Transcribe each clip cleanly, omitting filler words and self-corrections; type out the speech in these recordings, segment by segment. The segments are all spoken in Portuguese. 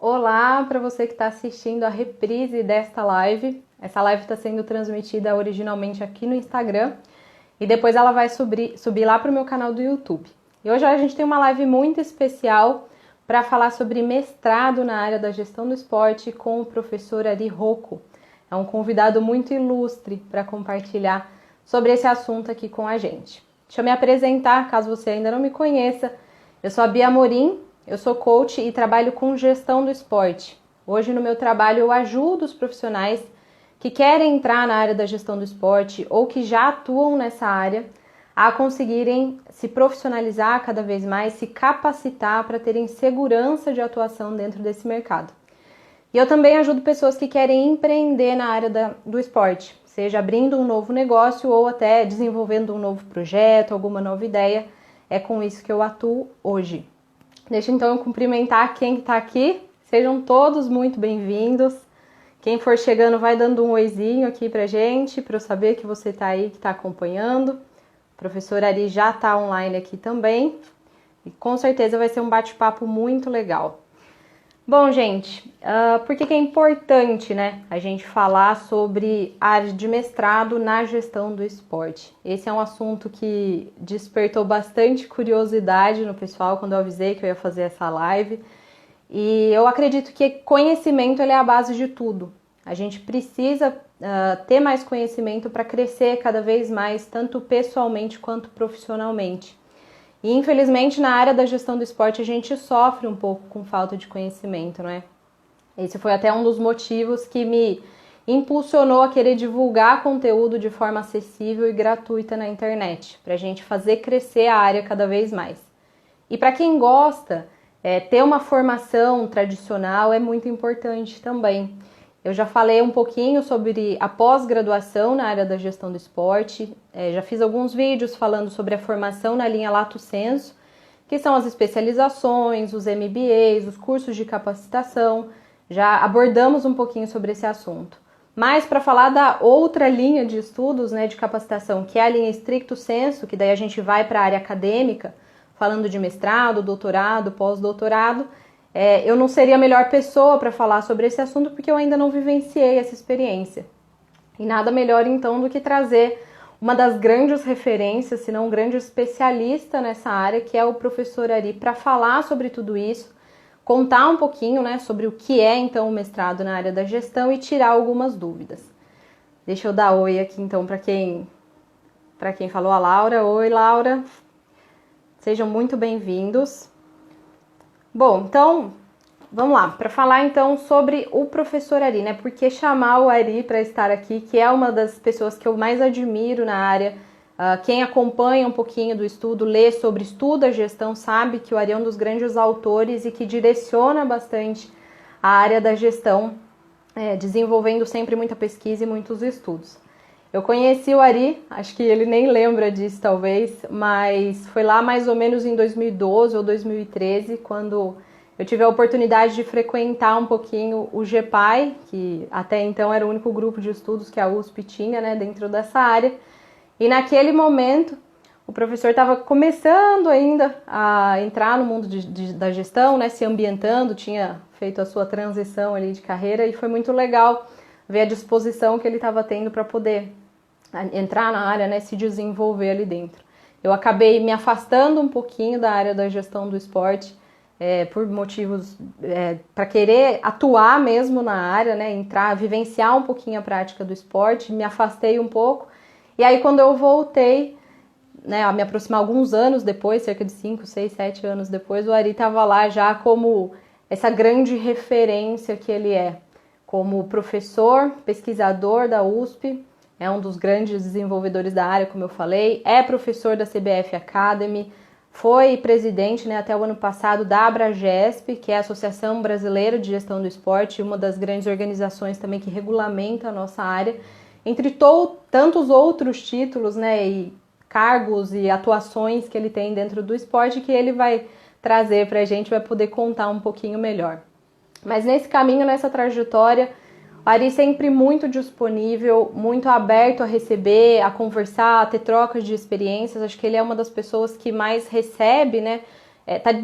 Olá para você que está assistindo a reprise desta live. Essa live está sendo transmitida originalmente aqui no Instagram e depois ela vai subir lá para o meu canal do YouTube. E hoje a gente tem uma live muito especial para falar sobre mestrado na área da gestão do esporte com o professor Ari Rocco. É um convidado muito ilustre para compartilhar sobre esse assunto aqui com a gente. Deixa eu me apresentar, caso você ainda não me conheça. Eu sou a Bia Amorim, eu sou coach e trabalho com gestão do esporte. Hoje no meu trabalho eu ajudo os profissionais que querem entrar na área da gestão do esporte ou que já atuam nessa área a conseguirem se profissionalizar cada vez mais, se capacitar para terem segurança de atuação dentro desse mercado. E eu também ajudo pessoas que querem empreender na área do esporte, seja abrindo um novo negócio ou até desenvolvendo um novo projeto, alguma nova ideia. É com isso que eu atuo hoje. Deixa então eu cumprimentar quem está aqui. Sejam todos muito bem-vindos. Quem for chegando vai dando um oizinho aqui pra gente, para eu saber que você está aí, que está acompanhando. O professor Ari já está online aqui também. E com certeza vai ser um bate-papo muito legal. Bom, gente, por que é importante, né, a gente falar sobre a área de mestrado na gestão do esporte? Esse é um assunto que despertou bastante curiosidade no pessoal quando eu avisei que eu ia fazer essa live. E eu acredito que conhecimento ele é a base de tudo. A gente precisa ter mais conhecimento para crescer cada vez mais, tanto pessoalmente quanto profissionalmente. E infelizmente na área da gestão do esporte a gente sofre um pouco com falta de conhecimento, não é? Esse foi até um dos motivos que me impulsionou a querer divulgar conteúdo de forma acessível e gratuita na internet, para a gente fazer crescer a área cada vez mais. E para quem gosta, ter uma formação tradicional é muito importante também. Eu já falei um pouquinho sobre a pós-graduação na área da gestão do esporte, já fiz alguns vídeos falando sobre a formação na linha Lato Sensu, que são as especializações, os MBAs, os cursos de capacitação, já abordamos um pouquinho sobre esse assunto. Mas para falar da outra linha de estudos, né, de capacitação, que é a linha Stricto Sensu, que daí a gente vai para a área acadêmica, falando de mestrado, doutorado, pós-doutorado, eu não seria a melhor pessoa para falar sobre esse assunto porque eu ainda não vivenciei essa experiência. E nada melhor então do que trazer uma das grandes referências, se não um grande especialista nessa área, que é o professor Ari, para falar sobre tudo isso, contar um pouquinho, né, sobre o que é então o mestrado na área da gestão e tirar algumas dúvidas. Deixa eu dar oi aqui então para quem falou, a Laura. Oi, Laura. Sejam muito bem-vindos. Bom, então, vamos lá, para falar então sobre o professor Ari, né? Por que chamar o Ari para estar aqui, que é uma das pessoas que eu mais admiro na área. Quem acompanha um pouquinho do estudo, lê sobre estudo, a gestão, sabe que o Ari é um dos grandes autores e que direciona bastante a área da gestão, desenvolvendo sempre muita pesquisa e muitos estudos. Eu conheci o Ari, acho que ele nem lembra disso talvez, mas foi lá mais ou menos em 2012 ou 2013, quando eu tive a oportunidade de frequentar um pouquinho o GPAI, que até então era o único grupo de estudos que a USP tinha, né, dentro dessa área. E naquele momento, o professor estava começando ainda a entrar no mundo da gestão, né, se ambientando, tinha feito a sua transição ali de carreira e foi muito legal ver a disposição que ele estava tendo para poder entrar na área, né, se desenvolver ali dentro. Eu acabei me afastando um pouquinho da área da gestão do esporte, por motivos para querer atuar mesmo na área, né, entrar, vivenciar um pouquinho a prática do esporte, me afastei um pouco, e aí quando eu voltei, né, a me aproximar alguns anos depois, cerca de 5, 6, 7 anos depois, o Ari estava lá já como essa grande referência que ele é, como professor, pesquisador da USP, é um dos grandes desenvolvedores da área, como eu falei, é professor da CBF Academy, foi presidente, né, até o ano passado da Abragesp, que é a Associação Brasileira de Gestão do Esporte, uma das grandes organizações também que regulamenta a nossa área, entre tantos outros títulos, né, e cargos e atuações que ele tem dentro do esporte que ele vai trazer para a gente, vai poder contar um pouquinho melhor. Mas nesse caminho, nessa trajetória, o Ari sempre muito disponível, muito aberto a receber, a conversar, a ter trocas de experiências. Acho que ele é uma das pessoas que mais recebe, né,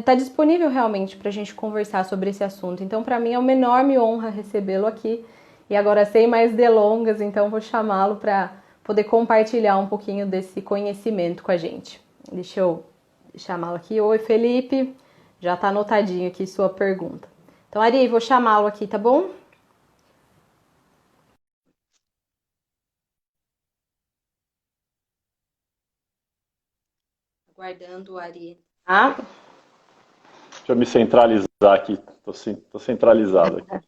tá disponível realmente para a gente conversar sobre esse assunto. Então, para mim é uma enorme honra recebê-lo aqui. E agora, sem mais delongas, então vou chamá-lo para poder compartilhar um pouquinho desse conhecimento com a gente. Deixa eu chamá-lo aqui. Oi, Felipe. Já está anotadinho aqui sua pergunta. Então, Ari, vou chamá-lo aqui, tá bom? Aguardando o Ari. Ah, Deixa eu me centralizar aqui. Tô centralizado aqui.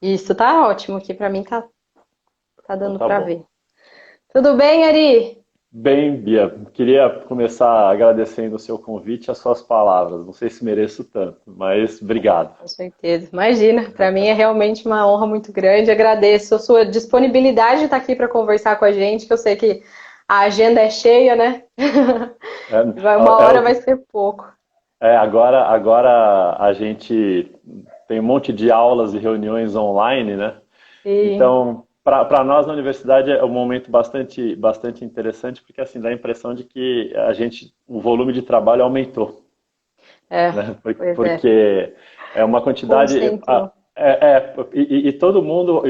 isso tá ótimo aqui para mim, tá Então dando tá para bom. ver. Tudo bem, Ari? Bem, Bia, queria começar agradecendo o seu convite e as suas palavras. Não sei se mereço tanto, mas obrigado. Com certeza. Imagina, para mim é realmente uma honra muito grande. Agradeço a sua disponibilidade de estar aqui para conversar com a gente, que eu sei que a agenda é cheia, né? É, Uma é, hora vai ser pouco. agora a gente tem um monte de aulas e reuniões online, né? Sim, Então, para nós na universidade é um momento bastante interessante, porque assim dá a impressão de que o volume de trabalho aumentou, é, né? pois é. Porque é uma quantidade. Concentrou. E todo mundo,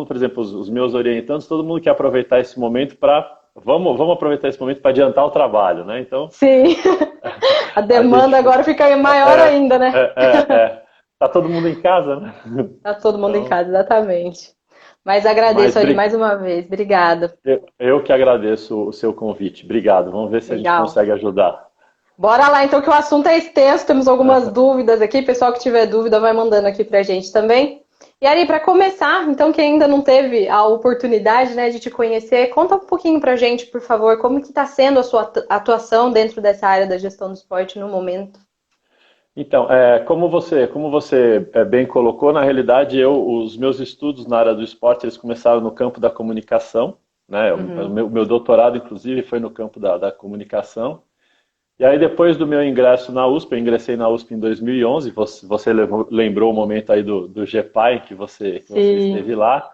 por exemplo, os meus orientandos, todo mundo quer aproveitar esse momento para. Vamos aproveitar esse momento para adiantar o trabalho, né? Então, Sim, a a demanda gente. agora fica maior É, ainda, né? tá todo mundo em casa, né? Tá todo mundo em Então, casa, exatamente. Mas mas agradeço, Ari, mais uma vez. Obrigada. eu que agradeço o seu convite. Obrigado. Vamos ver se a gente Legal. consegue ajudar. Bora lá, então, que o assunto é extenso, temos algumas dúvidas aqui. Pessoal que tiver dúvida, vai mandando aqui pra gente também. E Ari, para começar, então, quem ainda não teve a oportunidade, né, de te conhecer, conta um pouquinho pra gente, por favor, como que está sendo a sua atuação dentro dessa área da gestão do esporte no momento. Então, como você bem colocou, na realidade, os meus estudos na área do esporte, eles começaram no campo da comunicação, né? O Uhum. meu doutorado, inclusive, foi no campo da comunicação. E aí, depois do meu ingresso na USP, eu ingressei na USP em 2011, você lembrou o momento aí do GPAI, que você Sim. esteve lá.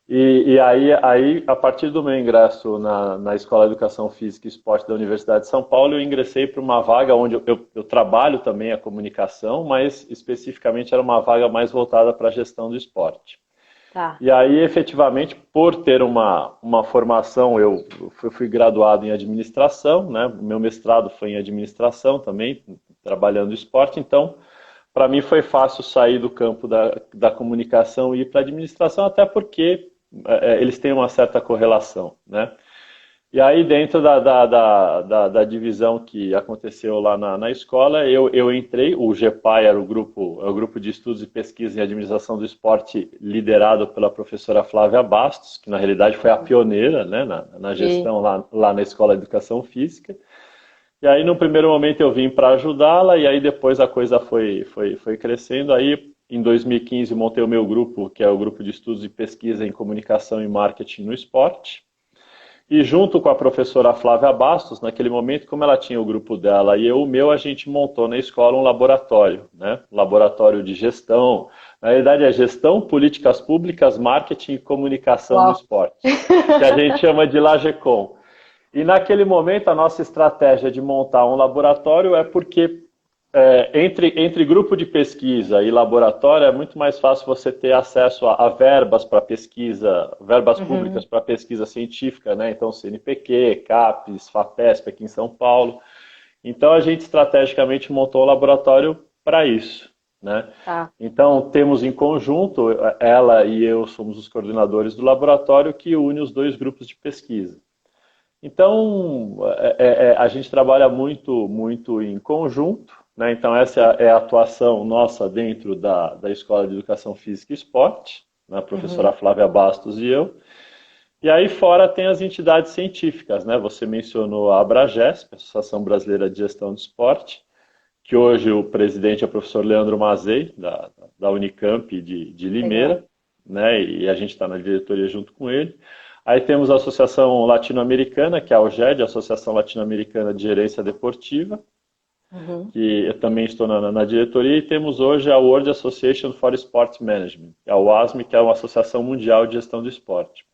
E aí, a partir do meu ingresso na Escola de Educação Física e Esporte da Universidade de São Paulo, eu ingressei para uma vaga onde eu trabalho também a comunicação, mas especificamente era uma vaga mais voltada para a gestão do esporte. Tá. E aí, efetivamente, por ter uma formação, eu fui graduado em administração, né? Meu mestrado foi em administração também, trabalhando esporte, então, para mim foi fácil sair do campo da comunicação e ir para a administração, até porque eles têm uma certa correlação, né? E aí, dentro da divisão que aconteceu lá na escola, eu entrei, o GPAI era é o grupo de estudos e pesquisa em administração do esporte, liderado pela professora Flávia Bastos, que na realidade foi a pioneira, né, na Sim. gestão lá na Escola de Educação Física. E aí, no primeiro momento, eu vim para ajudá-la, e aí depois a coisa foi crescendo. Aí, em 2015, montei o meu grupo, que é o grupo de estudos e pesquisa em comunicação e marketing no esporte. E junto com a professora Flávia Bastos, naquele momento, como ela tinha o grupo dela e eu o meu, a gente montou na escola um laboratório, né? Um laboratório de gestão. Na realidade, é gestão, políticas públicas, marketing e comunicação no Uau. esporte, que a gente chama de LAGECOM. E naquele momento, a nossa estratégia de montar um laboratório é porque entre grupo de pesquisa e laboratório é muito mais fácil você ter acesso a verbas para pesquisa, verbas públicas Uhum. para pesquisa científica, né? Então, CNPq, CAPES, FAPESP aqui em São Paulo. Então, a gente estrategicamente montou o laboratório para isso, né? Tá. Então, temos em conjunto, ela e eu somos os coordenadores do laboratório que une os dois grupos de pesquisa. Então, a gente trabalha muito em conjunto, né? Então, essa é a atuação nossa dentro da Escola de Educação Física e Esporte, né? A professora Uhum. Flávia Bastos e eu. E aí fora tem as entidades científicas, né? Você mencionou a Abragesp, Associação Brasileira de Gestão do Esporte, que hoje o presidente é o professor Leandro Mazei, da Unicamp de Legal. Limeira, né? E a gente está na diretoria junto com ele. Aí temos a Associação Latino-Americana, que é a AUGED, a Associação Latino-Americana de Gerência Deportiva, Uhum. que eu também estou na diretoria, e temos hoje a World Association for Sport Management, a WASM, que é uma associação mundial de gestão do esporte.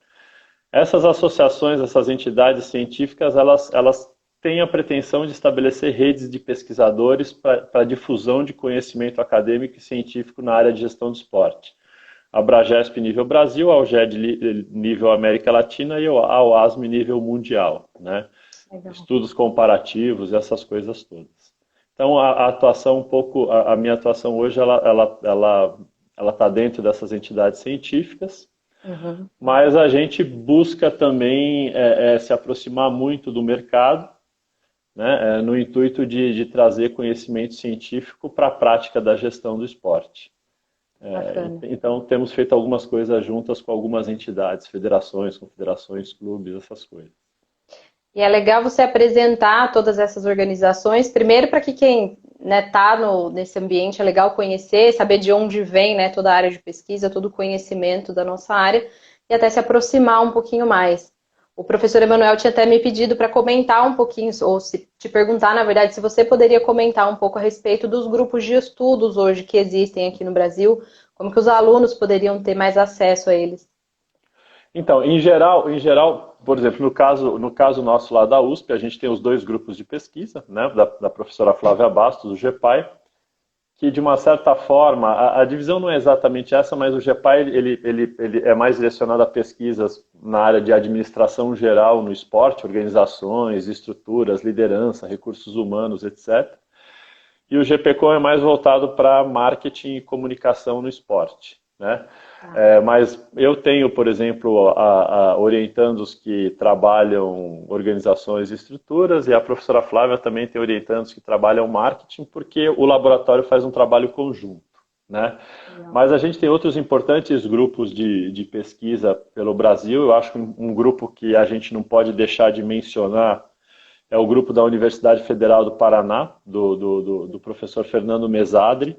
Essas associações, essas entidades científicas, elas tem a pretensão de estabelecer redes de pesquisadores para difusão de conhecimento acadêmico e científico na área de gestão do esporte. A Abragesp nível Brasil, a UGED nível América Latina e a UASM nível mundial, né? Legal. Estudos comparativos, essas coisas todas. Então, a atuação a minha atuação hoje, ela está dentro dessas entidades científicas, mas a gente busca também se aproximar muito do mercado, né, no intuito de trazer conhecimento científico para a prática da gestão do esporte. Então, temos feito algumas coisas juntas com algumas entidades, federações, confederações, clubes, essas coisas. E é legal você apresentar todas essas organizações, primeiro para que quem está nesse ambiente é legal conhecer, saber de onde vem, né, toda a área de pesquisa, todo o conhecimento da nossa área, e até se aproximar um pouquinho mais. O professor Emanuel tinha até me pedido para comentar um pouquinho, ou te perguntar, na verdade, se você poderia comentar um pouco a respeito dos grupos de estudos hoje que existem aqui no Brasil, como que os alunos poderiam ter mais acesso a eles. Então, em geral, por exemplo, no caso nosso lá da USP, a gente tem os 2 grupos de pesquisa, né, da professora Flávia Bastos, o GEPAI, que de uma certa forma, a divisão não é exatamente essa, mas o GEPAI ele é mais direcionado a pesquisas na área de administração geral no esporte, organizações, estruturas, liderança, recursos humanos, etc. E o GPCom é mais voltado para marketing e comunicação no esporte, né? Mas eu tenho, por exemplo, orientandos que trabalham organizações e estruturas, e a professora Flávia também tem orientandos que trabalham marketing, porque o laboratório faz um trabalho conjunto, né? Mas a gente tem outros importantes grupos de pesquisa pelo Brasil. Eu acho que um grupo que a gente não pode deixar de mencionar é o grupo da Universidade Federal do Paraná, do professor Fernando Mesadri,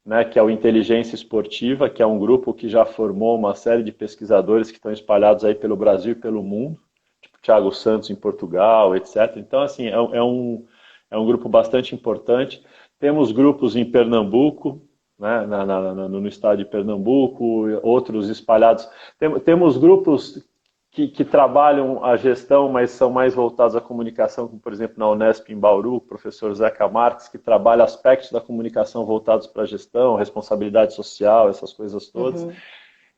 né, que é o Inteligência Esportiva, que é um grupo que já formou uma série de pesquisadores que estão espalhados aí pelo Brasil e pelo mundo, tipo Thiago Santos em Portugal, etc. Então, assim, é um grupo bastante importante. Temos grupos em Pernambuco, né, no estado de Pernambuco, outros espalhados. Temos grupos que trabalham a gestão, mas são mais voltados à comunicação, como por exemplo na Unesp em Bauru, o professor Zeca Marques, que trabalha aspectos da comunicação voltados para a gestão, responsabilidade social, essas coisas todas.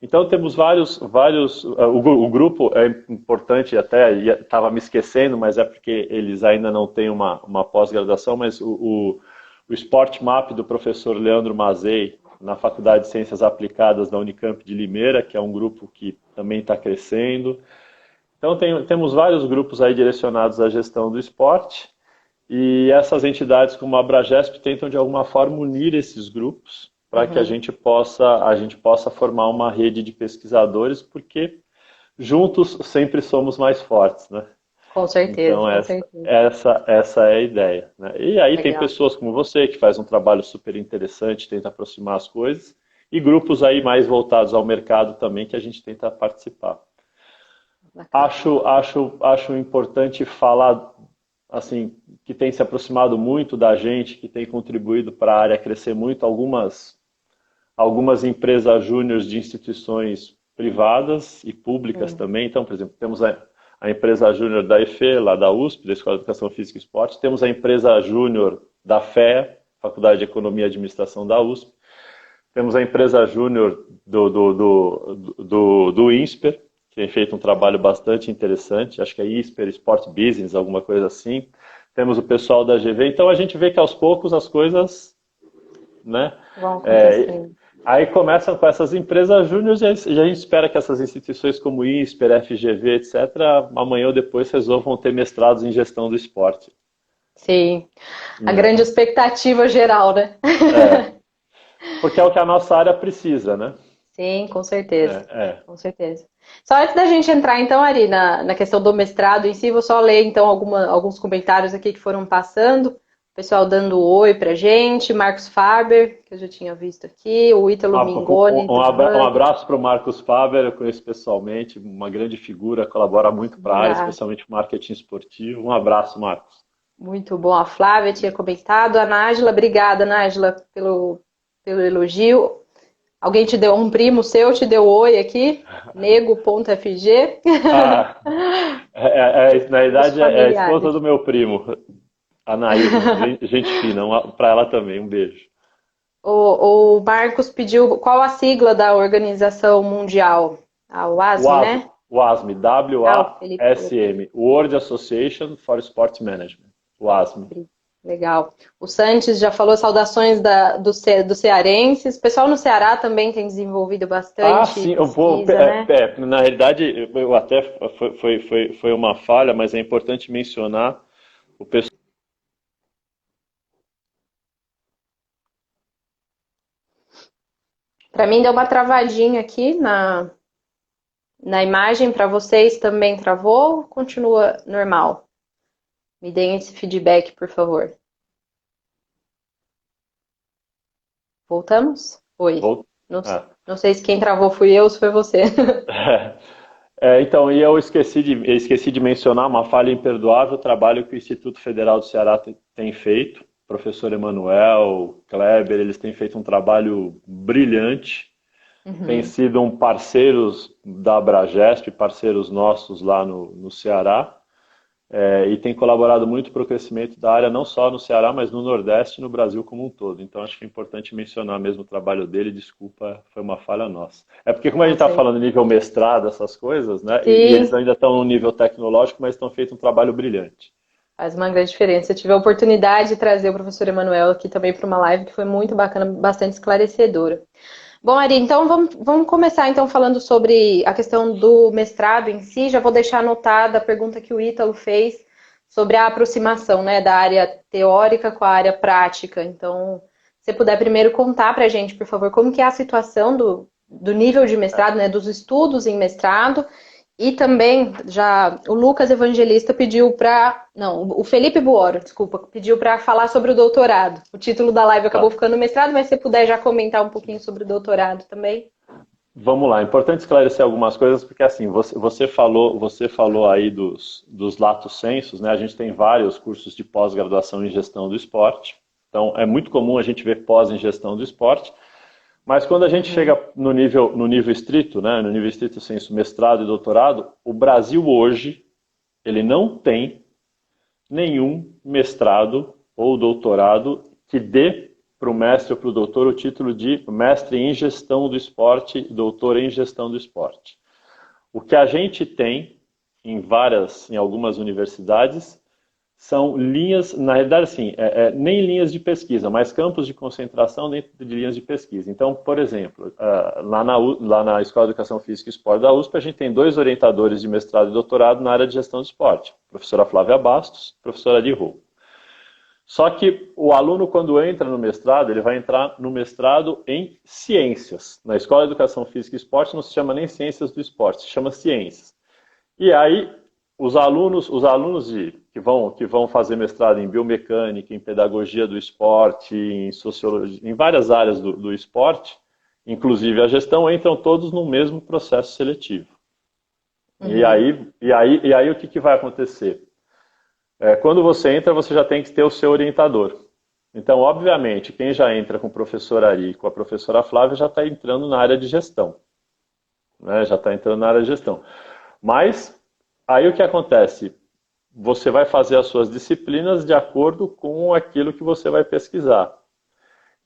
Então temos vários o grupo é importante, até estava me esquecendo, mas é porque eles ainda não têm uma pós-graduação, mas o Sport Map do professor Leandro Mazei, na Faculdade de Ciências Aplicadas da Unicamp de Limeira, que é um grupo que também está crescendo. Então temos vários grupos aí direcionados à gestão do esporte, e essas entidades como a Abragesp tentam de alguma forma unir esses grupos para que a gente possa formar uma rede de pesquisadores, porque juntos sempre somos mais fortes, né? Com certeza, então, com certeza. Essa é a ideia, né? E aí tem Legal. pessoas como você, que faz um trabalho super interessante, tenta aproximar as coisas, e grupos aí mais voltados ao mercado também, que a gente tenta participar. Acho importante falar, assim, que tem se aproximado muito da gente, que tem contribuído para a área crescer muito, algumas empresas júniores de instituições privadas e públicas também. Então, por exemplo, temos a empresa júnior da EFE, lá da USP, da Escola de Educação Física e Esporte. Temos a empresa júnior da FEA, Faculdade de Economia e Administração da USP. Temos a empresa júnior do INSPER, que tem feito um trabalho bastante interessante. Acho que é INSPER Sport Business, alguma coisa assim. Temos o pessoal da GV. Então, a gente vê que aos poucos as coisas, né, vão acontecendo. Aí começam com essas empresas júniores e a gente espera que essas instituições como INSPER, FGV, etc., amanhã ou depois resolvam ter mestrados em gestão do esporte. Sim, a grande expectativa geral, né? Porque é o que a nossa área precisa, né? Sim, com certeza. Com certeza. Só antes da gente entrar, então, Ari, na questão do mestrado em si, vou só ler, então, alguns comentários aqui que foram passando. O pessoal dando oi pra gente, Marcos Faber, que eu já tinha visto aqui, o Ítalo Mingoni. Um abraço para o Marcos Faber, eu conheço pessoalmente, uma grande figura, colabora muito para a área, especialmente marketing esportivo. Um abraço, Marcos. Muito bom, a Flávia tinha comentado, a Nájila, obrigada, Nájila, pelo elogio. Alguém te deu, um primo seu te deu oi aqui? Nego.fg. Ah, na Os verdade, é a esposa familiares. do meu primo, a Nailma. Gente fina, para ela também, um beijo. O Marcos pediu qual a sigla da Organização Mundial? A WASM, né? WASM, Ah, o Felipe colocou. WASM, World Association for Sport Management, WASM. Legal. O Santos já falou saudações dos cearenses. O pessoal no Ceará também tem desenvolvido Ah, bastante sim, eu vou. pesquisa, né? Na realidade, eu até foi uma falha, mas é importante mencionar o pessoal. Para mim deu uma travadinha aqui na imagem. Para vocês também travou? Ou continua normal? Me deem esse feedback, por favor. Voltamos? Oi. Não, Ah. não sei se quem travou fui eu ou se foi você. Então, e eu esqueci de mencionar uma falha imperdoável, o trabalho que o Instituto Federal do Ceará tem feito. O professor Emanuel, Kleber, eles têm feito um trabalho brilhante. Têm Uhum. sido parceiros da Abragesp, parceiros nossos lá no Ceará. E tem colaborado muito para o crescimento da área, não só no Ceará, mas no Nordeste e no Brasil como um todo. Então, acho que é importante mencionar mesmo o trabalho dele. Desculpa, foi uma falha nossa. É porque, como a gente está Nossa, falando nível mestrado, essas coisas, né? E eles sim, ainda estão no nível tecnológico, mas estão feito um trabalho brilhante. faz uma grande diferença. Eu tive a oportunidade de trazer o professor Emanuel aqui também para uma live que foi muito bacana, bastante esclarecedora. Bom, Ari, então vamos começar então falando sobre a questão do mestrado em si. Já vou deixar anotada a pergunta que o Ítalo fez sobre a aproximação, né, da área teórica com a área prática. Então, se você puder primeiro contar para a gente, por favor, como que é a situação do nível de mestrado, né, dos estudos em mestrado. E também, já o Lucas Evangelista pediu para. Não, o Felipe Buoro, desculpa, pediu para falar sobre o doutorado. O título da live acabou Tá. ficando mestrado, mas se você puder já comentar um pouquinho sobre o doutorado também. Vamos lá, é importante esclarecer algumas coisas, porque assim, você falou aí dos lato sensus, né? A gente tem vários cursos de pós-graduação em gestão do esporte. Então, é muito comum a gente ver pós em gestão do esporte. Mas quando a gente Uhum. chega no nível estrito, né, no nível estrito senso, mestrado e doutorado, o Brasil hoje, ele não tem nenhum mestrado ou doutorado que dê para o mestre ou para o doutor o título de mestre em gestão do esporte, doutor em gestão do esporte. O que a gente tem em algumas universidades, são linhas, na realidade, assim, nem linhas de pesquisa, mas campos de concentração dentro de linhas de pesquisa. Então, por exemplo, lá na Escola de Educação Física e Esporte da USP, a gente tem 2 orientadores de mestrado e doutorado na área de gestão de esporte, a professora Flávia Bastos, a professora Adi Rô. Só que o aluno, quando entra no mestrado, ele vai entrar no mestrado em ciências. Na Escola de Educação Física e Esporte não se chama nem ciências do esporte, se chama ciências. E aí, que vão fazer mestrado em biomecânica, em pedagogia do esporte, em sociologia, em várias áreas do esporte, inclusive a gestão, entram todos no mesmo processo seletivo. Uhum. E aí o que vai acontecer? Quando você entra, você já tem que ter o seu orientador. Então, obviamente, quem já entra com o professor Ari e com a professora Flávia já está entrando na área de gestão. Né? Já está entrando na área de gestão. Mas, aí o que acontece? Você vai fazer as suas disciplinas de acordo com aquilo que você vai pesquisar.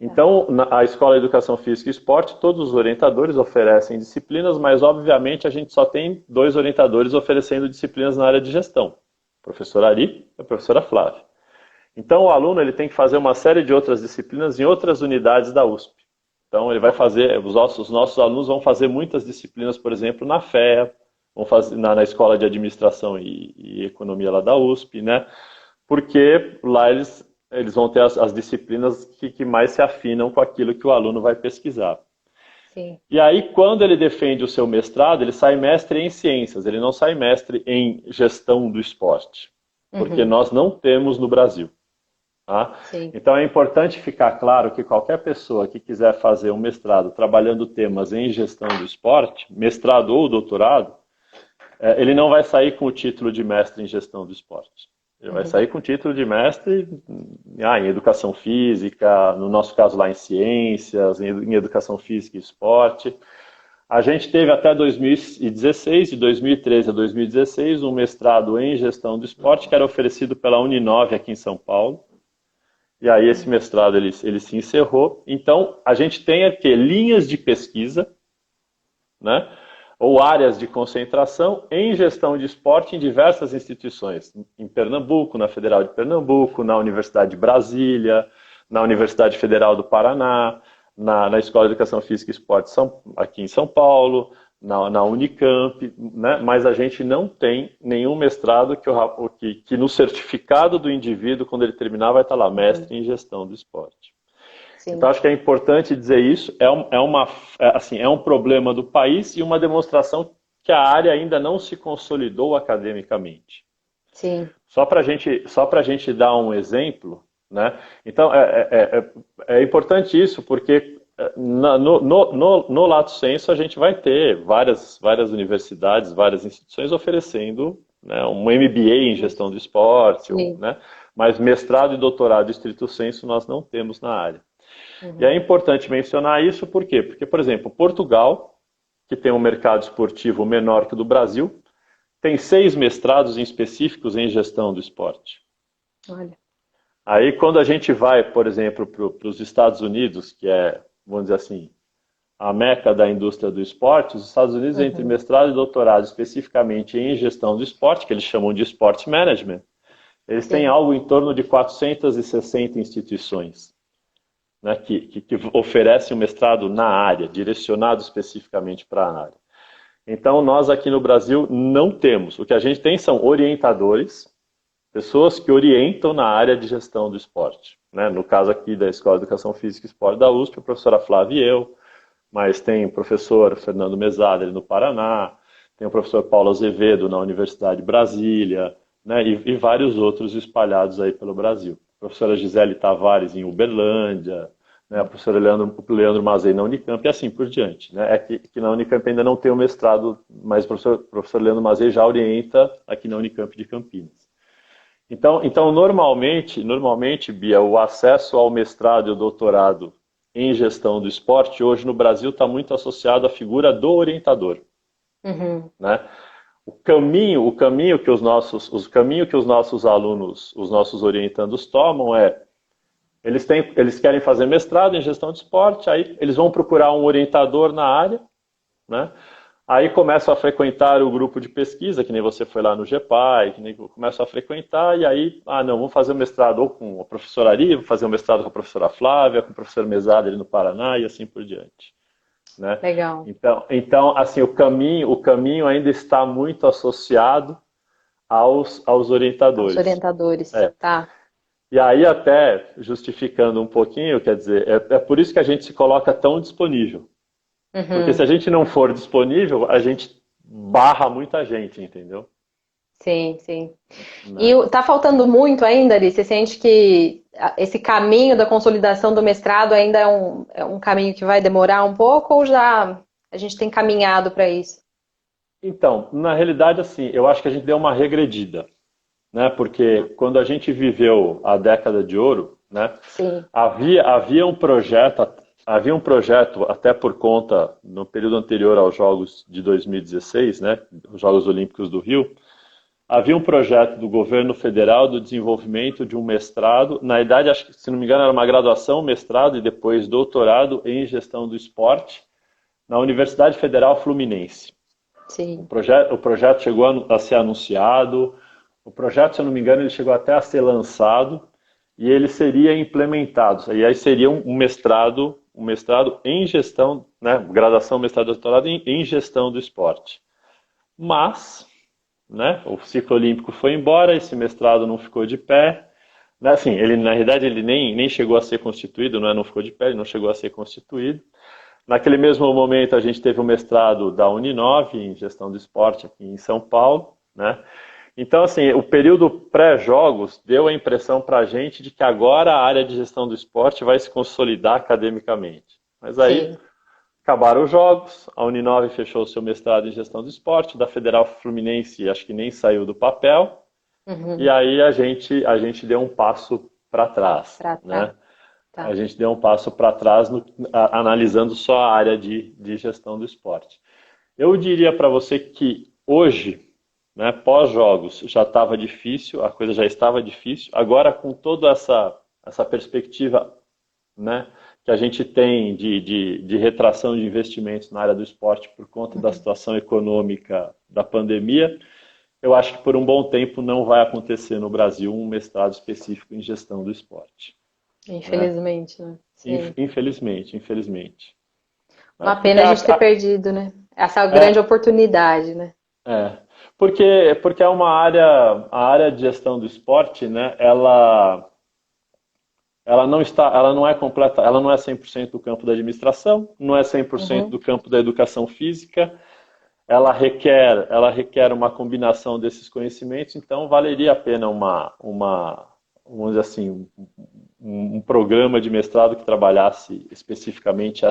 Então, a Escola de Educação Física e Esporte, todos os orientadores oferecem disciplinas, mas obviamente a gente só tem 2 orientadores oferecendo disciplinas na área de gestão, a professora Ari e a professora Flávia. Então, o aluno ele tem que fazer uma série de outras disciplinas em outras unidades da USP. Então, ele vai fazer, os nossos alunos vão fazer muitas disciplinas, por exemplo, na FEA, vão fazer na Escola de Administração e Economia lá da USP, né? Porque lá eles vão ter as disciplinas que mais se afinam com aquilo que o aluno vai pesquisar. Sim. E aí, quando ele defende o seu mestrado, ele sai mestre em ciências, ele não sai mestre em gestão do esporte, porque Uhum. nós não temos no Brasil. Tá? Sim. Então é importante ficar claro que qualquer pessoa que quiser fazer um mestrado trabalhando temas em gestão do esporte, mestrado ou doutorado, ele não vai sair com o título de mestre em gestão do esporte. Ele vai sair com título de mestre em educação física, no nosso caso lá em ciências, em educação física e esporte. A gente teve até 2016, de 2013 a 2016, um mestrado em gestão do esporte que era oferecido pela Uninove aqui em São Paulo. E aí esse mestrado ele se encerrou. Então a gente tem aqui linhas de pesquisa, né? Ou áreas de concentração em gestão de esporte em diversas instituições. Em Pernambuco, na Federal de Pernambuco, na Universidade de Brasília, na Universidade Federal do Paraná, na Escola de Educação Física e Esporte aqui em São Paulo, na Unicamp, né? Mas a gente não tem nenhum mestrado que no certificado do indivíduo, quando ele terminar, vai estar lá, mestre em gestão do esporte. Sim. Então, acho que é importante dizer isso. É um problema do país e uma demonstração que a área ainda não se consolidou academicamente. Sim. Só para a gente dar um exemplo, né? Então, é importante isso, porque no lato sensu a gente vai ter várias universidades, várias instituições oferecendo, né, um MBA em gestão do esporte, né? Mas mestrado e doutorado estrito sensu nós não temos na área. E é importante mencionar isso por quê? Porque, por exemplo, Portugal, que tem um mercado esportivo menor que o do Brasil, tem 6 mestrados específicos em gestão do esporte. Olha. Aí, quando a gente vai, por exemplo, para os Estados Unidos, que é, vamos dizer assim, a meca da indústria do esporte, os Estados Unidos, entre mestrado e doutorado, especificamente em gestão do esporte, que eles chamam de Sport Management, eles têm algo em torno de 460 instituições. Né, que oferecem um mestrado na área, direcionado especificamente para a área. Então, nós aqui no Brasil não temos. O que a gente tem são orientadores, pessoas que orientam na área de gestão do esporte. Né? No caso aqui da Escola de Educação Física e Esporte da USP, a professora Flávia e eu, mas tem o professor Fernando Mesadri no Paraná, tem o professor Paulo Azevedo na Universidade de Brasília, né, e vários outros espalhados aí pelo Brasil. A professora Gisele Tavares em Uberlândia, né, a professora Leandro Mazei na Unicamp e assim por diante. Né? É que na Unicamp ainda não tem o mestrado, mas o professor Leandro Mazei já orienta aqui na Unicamp de Campinas. Então normalmente, Bia, o acesso ao mestrado e ao doutorado em gestão do esporte hoje no Brasil está muito associado à figura do orientador. Né? O caminho que os nossos alunos, os nossos orientandos tomam eles querem fazer mestrado em gestão de esporte, aí eles vão procurar um orientador na área, né? Aí começam a frequentar o grupo de pesquisa, que nem você foi lá no GEPAI, que nem começam a frequentar, e aí, vamos fazer o mestrado ou com a professora Ari, vou fazer o mestrado com a professora Flávia, com o professor Mesada ali no Paraná, e assim por diante. Né? Legal. Então, assim, o caminho ainda está muito associado aos orientadores. Aos orientadores, tá. E aí, até justificando um pouquinho, quer dizer, é por isso que a gente se coloca tão disponível. Porque se a gente não for disponível, a gente barra muita gente, entendeu? Sim, sim. Não. E tá faltando muito ainda, Ari? Você sente que esse caminho da consolidação do mestrado ainda é um caminho que vai demorar um pouco ou já a gente tem caminhado para isso? Então, na realidade, assim, eu acho que a gente deu uma regredida, né? Porque quando a gente viveu a década de ouro, né? Sim. Havia um projeto até por conta, no período anterior aos Jogos de 2016, né? Os Jogos Olímpicos do Rio, havia um projeto do governo federal do desenvolvimento de um mestrado, na idade, acho que, se não me engano, era uma graduação, mestrado e depois doutorado em gestão do esporte na Universidade Federal Fluminense. Sim. O projeto chegou a ser anunciado, o projeto, se eu não me engano, ele chegou até a ser lançado e ele seria implementado. E aí seria um mestrado em gestão, né, graduação, mestrado e doutorado em gestão do esporte. Mas, né, o ciclo olímpico foi embora, esse mestrado não ficou de pé. Né, assim, na realidade, ele nem chegou a ser constituído, não ficou de pé, ele não chegou a ser constituído. Naquele mesmo momento, a gente teve o mestrado da Uninove em gestão do esporte aqui em São Paulo. Né? Então, assim, o período pré-jogos deu a impressão para a gente de que agora a área de gestão do esporte vai se consolidar academicamente. Mas aí... Sim. Acabaram os jogos, a Uninove fechou o seu mestrado em gestão do esporte, da Federal Fluminense acho que nem saiu do papel, E aí a gente deu um passo para trás, né? Tá. A gente deu um passo para trás analisando só a área de gestão do esporte. Eu diria para você que hoje, né, pós-jogos, já estava difícil, a coisa já estava difícil. Agora, com toda essa perspectiva, né, que a gente tem de retração de investimentos na área do esporte por conta da situação econômica da pandemia, eu acho que por um bom tempo não vai acontecer no Brasil um mestrado específico em gestão do esporte. Infelizmente, né? Sim. Infelizmente. Uma pena a gente ter perdido, né? Essa grande oportunidade, né? Porque é uma área, a área de gestão do esporte, né, ela não é completa, ela não é 100% do campo da administração, não é 100% do campo da educação física, ela requer uma combinação desses conhecimentos, então valeria a pena vamos dizer assim, um programa de mestrado que trabalhasse especificamente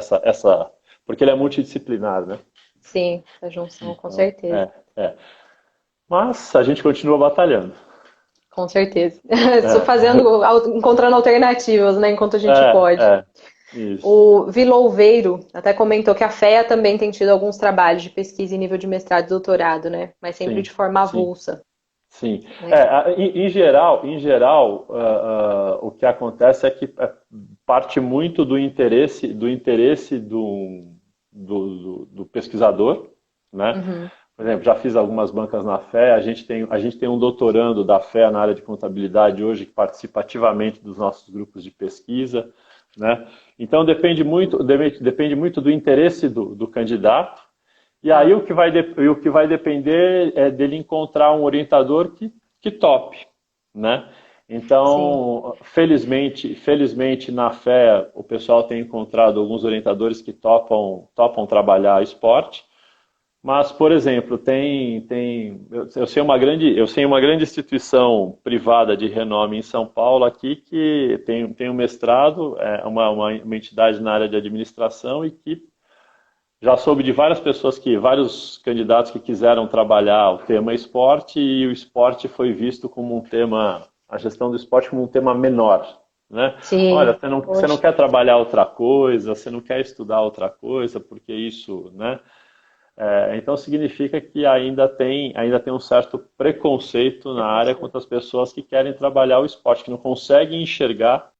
porque ele é multidisciplinar, né? Sim, essa junção, com certeza. Mas a gente continua batalhando. Com certeza. Estou encontrando alternativas, né, enquanto a gente pode. Isso. O Vilouveiro até comentou que a FEA também tem tido alguns trabalhos de pesquisa em nível de mestrado e doutorado, né? Mas sempre de forma avulsa. Sim. Em geral, o que acontece é que parte muito do interesse do pesquisador, né? Por exemplo, já fiz algumas bancas na FEA, a gente tem um doutorando da FEA na área de contabilidade hoje que participa ativamente dos nossos grupos de pesquisa, né? Então depende muito do interesse do candidato, e aí o que vai depender é dele encontrar um orientador que tope, né? Então, felizmente na FEA o pessoal tem encontrado alguns orientadores que topam trabalhar esporte. Mas, por exemplo, eu sei uma grande instituição privada de renome em São Paulo aqui que tem um mestrado, uma entidade na área de administração e que já soube de várias vários candidatos que quiseram trabalhar o tema esporte e o esporte foi visto como um tema, a gestão do esporte como um tema menor, né? Sim, olha, você não quer trabalhar outra coisa, você não quer estudar outra coisa, porque isso, né? Então significa que ainda tem um certo preconceito na área contra as pessoas que querem trabalhar o esporte, que não conseguem enxergar.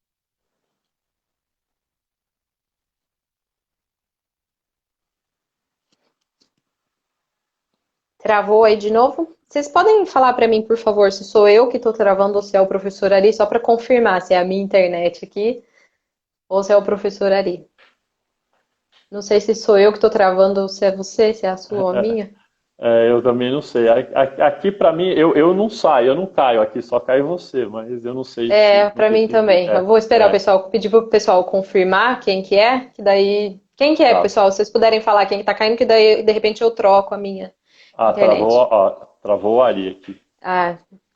Travou aí de novo? Vocês podem falar para mim, por favor, se sou eu que estou travando ou se é o professor Ari, só para confirmar se é a minha internet aqui ou se é o professor Ari. Não sei se sou eu que estou travando ou se é você, se é a sua ou a minha. Eu também não sei. Aqui para mim, eu não saio, eu não caio aqui, só cai você, mas eu não sei Para mim também. Eu vou esperar o pessoal, pedir para o pessoal confirmar quem que é, que daí... Quem que é, Tá. pessoal? Se vocês puderem falar quem que tá caindo, que daí, de repente, eu troco a minha internet. Travou o Ari aqui.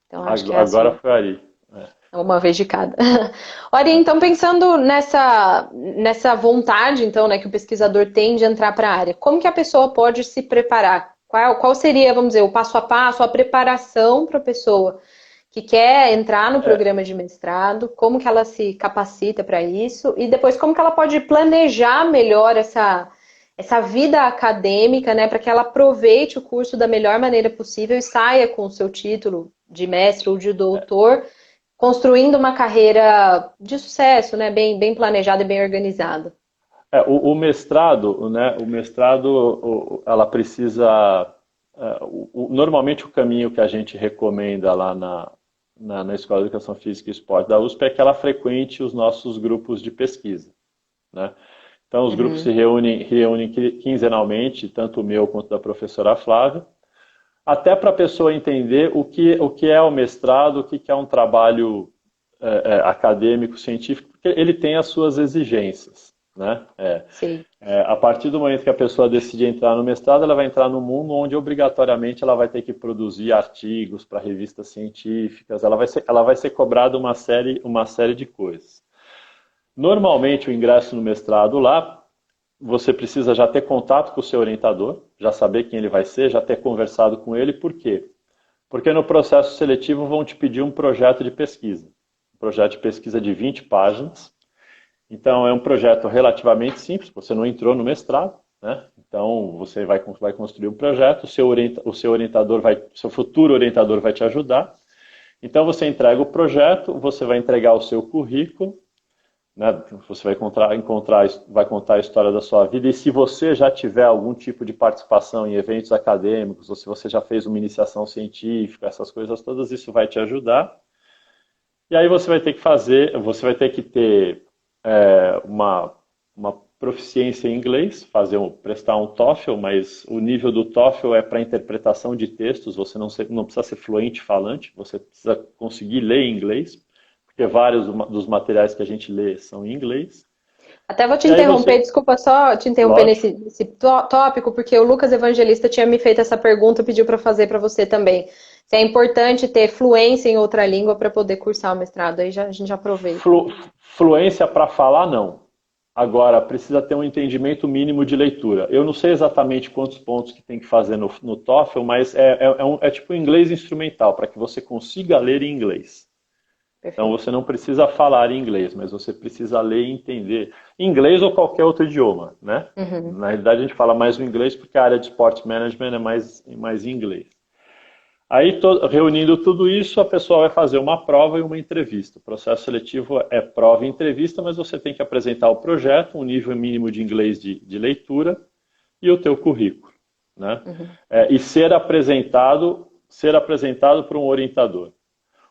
Então acho que é Agora foi o Ari. Uma vez de cada. Olha, então pensando nessa vontade, então, né, que o pesquisador tem de entrar para a área, como que a pessoa pode se preparar? Qual seria, vamos dizer, o passo a passo, a preparação para a pessoa que quer entrar no programa de mestrado, como que ela se capacita para isso e depois como que ela pode planejar melhor essa vida acadêmica, né, para que ela aproveite o curso da melhor maneira possível e saia com o seu título de mestre ou de doutor, construindo uma carreira de sucesso, né, bem planejada e bem organizada. O mestrado, né? Ela precisa. Normalmente o caminho que a gente recomenda lá na Escola de Educação Física e Esporte da USP é que ela frequente os nossos grupos de pesquisa, né? Então os grupos se reúnem quinzenalmente, tanto o meu quanto da professora Flávia, até para a pessoa entender o que é o mestrado, o que é um trabalho acadêmico, científico, porque ele tem as suas exigências, né? Sim. A partir do momento que a pessoa decide entrar no mestrado, ela vai entrar no mundo onde obrigatoriamente ela vai ter que produzir artigos para revistas científicas, ela vai ser cobrada uma série de coisas. Normalmente o ingresso no mestrado lá, você precisa já ter contato com o seu orientador, já saber quem ele vai ser, já ter conversado com ele, por quê? Porque no processo seletivo vão te pedir um projeto de pesquisa. Um projeto de pesquisa de 20 páginas. Então, é um projeto relativamente simples, você não entrou no mestrado, né? Então, você vai construir um projeto, o seu futuro orientador vai te ajudar. Então, você entrega o projeto, você vai entregar o seu currículo, né? Você vai contar a história da sua vida, e se você já tiver algum tipo de participação em eventos acadêmicos, ou se você já fez uma iniciação científica, essas coisas todas, isso vai te ajudar. E aí você vai ter que ter uma proficiência em inglês, prestar um TOEFL, mas o nível do TOEFL é para interpretação de textos, você não precisa ser fluente falante, você precisa conseguir ler em inglês, porque vários dos materiais que a gente lê são em inglês. Até vou te E aí interromper, desculpa só te interromper lógico, nesse tópico, porque o Lucas Evangelista tinha me feito essa pergunta e pediu para fazer para você também. Se é importante ter fluência em outra língua para poder cursar o mestrado, aí a gente já aproveita. fluência para falar, não. Agora, precisa ter um entendimento mínimo de leitura. Eu não sei exatamente quantos pontos que tem que fazer no TOEFL, mas é tipo um inglês instrumental, para que você consiga ler em inglês. Então, Perfeito. você não precisa falar em inglês, mas você precisa ler e entender inglês ou qualquer outro idioma, né? Uhum. Na realidade, a gente fala mais o inglês porque a área de Sport Management é mais em inglês. Aí, reunindo tudo isso, a pessoa vai fazer uma prova e uma entrevista. O processo seletivo é prova e entrevista, mas você tem que apresentar o projeto, um nível mínimo de inglês de leitura e o teu currículo, né? Uhum. E ser apresentado por um orientador.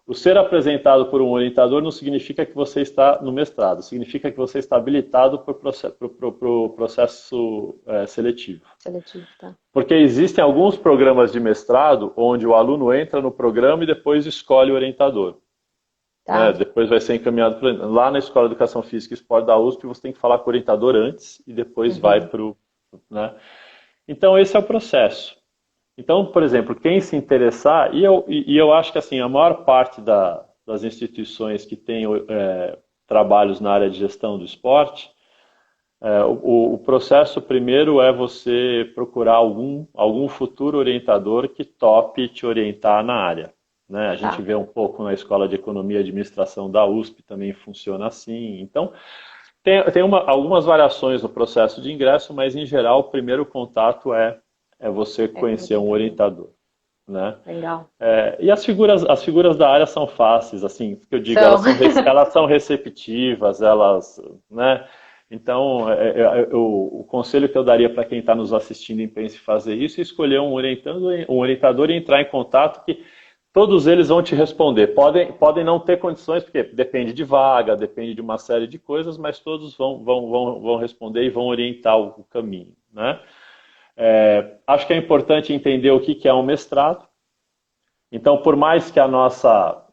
O ser apresentado por um orientador não significa que você está no mestrado, significa que você está habilitado para o processo seletivo. Seletivo, tá. Porque existem alguns programas de mestrado onde o aluno entra no programa e depois escolhe o orientador. Tá. Né? Depois vai ser encaminhado lá na Escola de Educação Física e Esporte da USP, você tem que falar com o orientador antes e depois vai Uhum. para o... Né? Então esse é o processo. Então, por exemplo, quem se interessar, eu acho que assim, a maior parte das instituições que têm trabalhos na área de gestão do esporte, o processo primeiro é você procurar algum futuro orientador que tope te orientar na área. Né? A gente Tá. vê um pouco na Escola de Economia e Administração da USP, também funciona assim. Então, tem algumas variações no processo de ingresso, mas em geral o primeiro contato é você conhecer um orientador. Né? Legal. E as figuras da área são fáceis, assim, que eu digo, São. elas são receptivas, elas, né? Então, o conselho que eu daria para quem está nos assistindo e pensa em fazer isso é escolher um orientador e entrar em contato, que todos eles vão te responder. Podem não ter condições, porque depende de vaga, depende de uma série de coisas, mas todos vão responder e vão orientar o caminho, né? Acho que é importante entender o que é um mestrado. Então, por mais que a nossa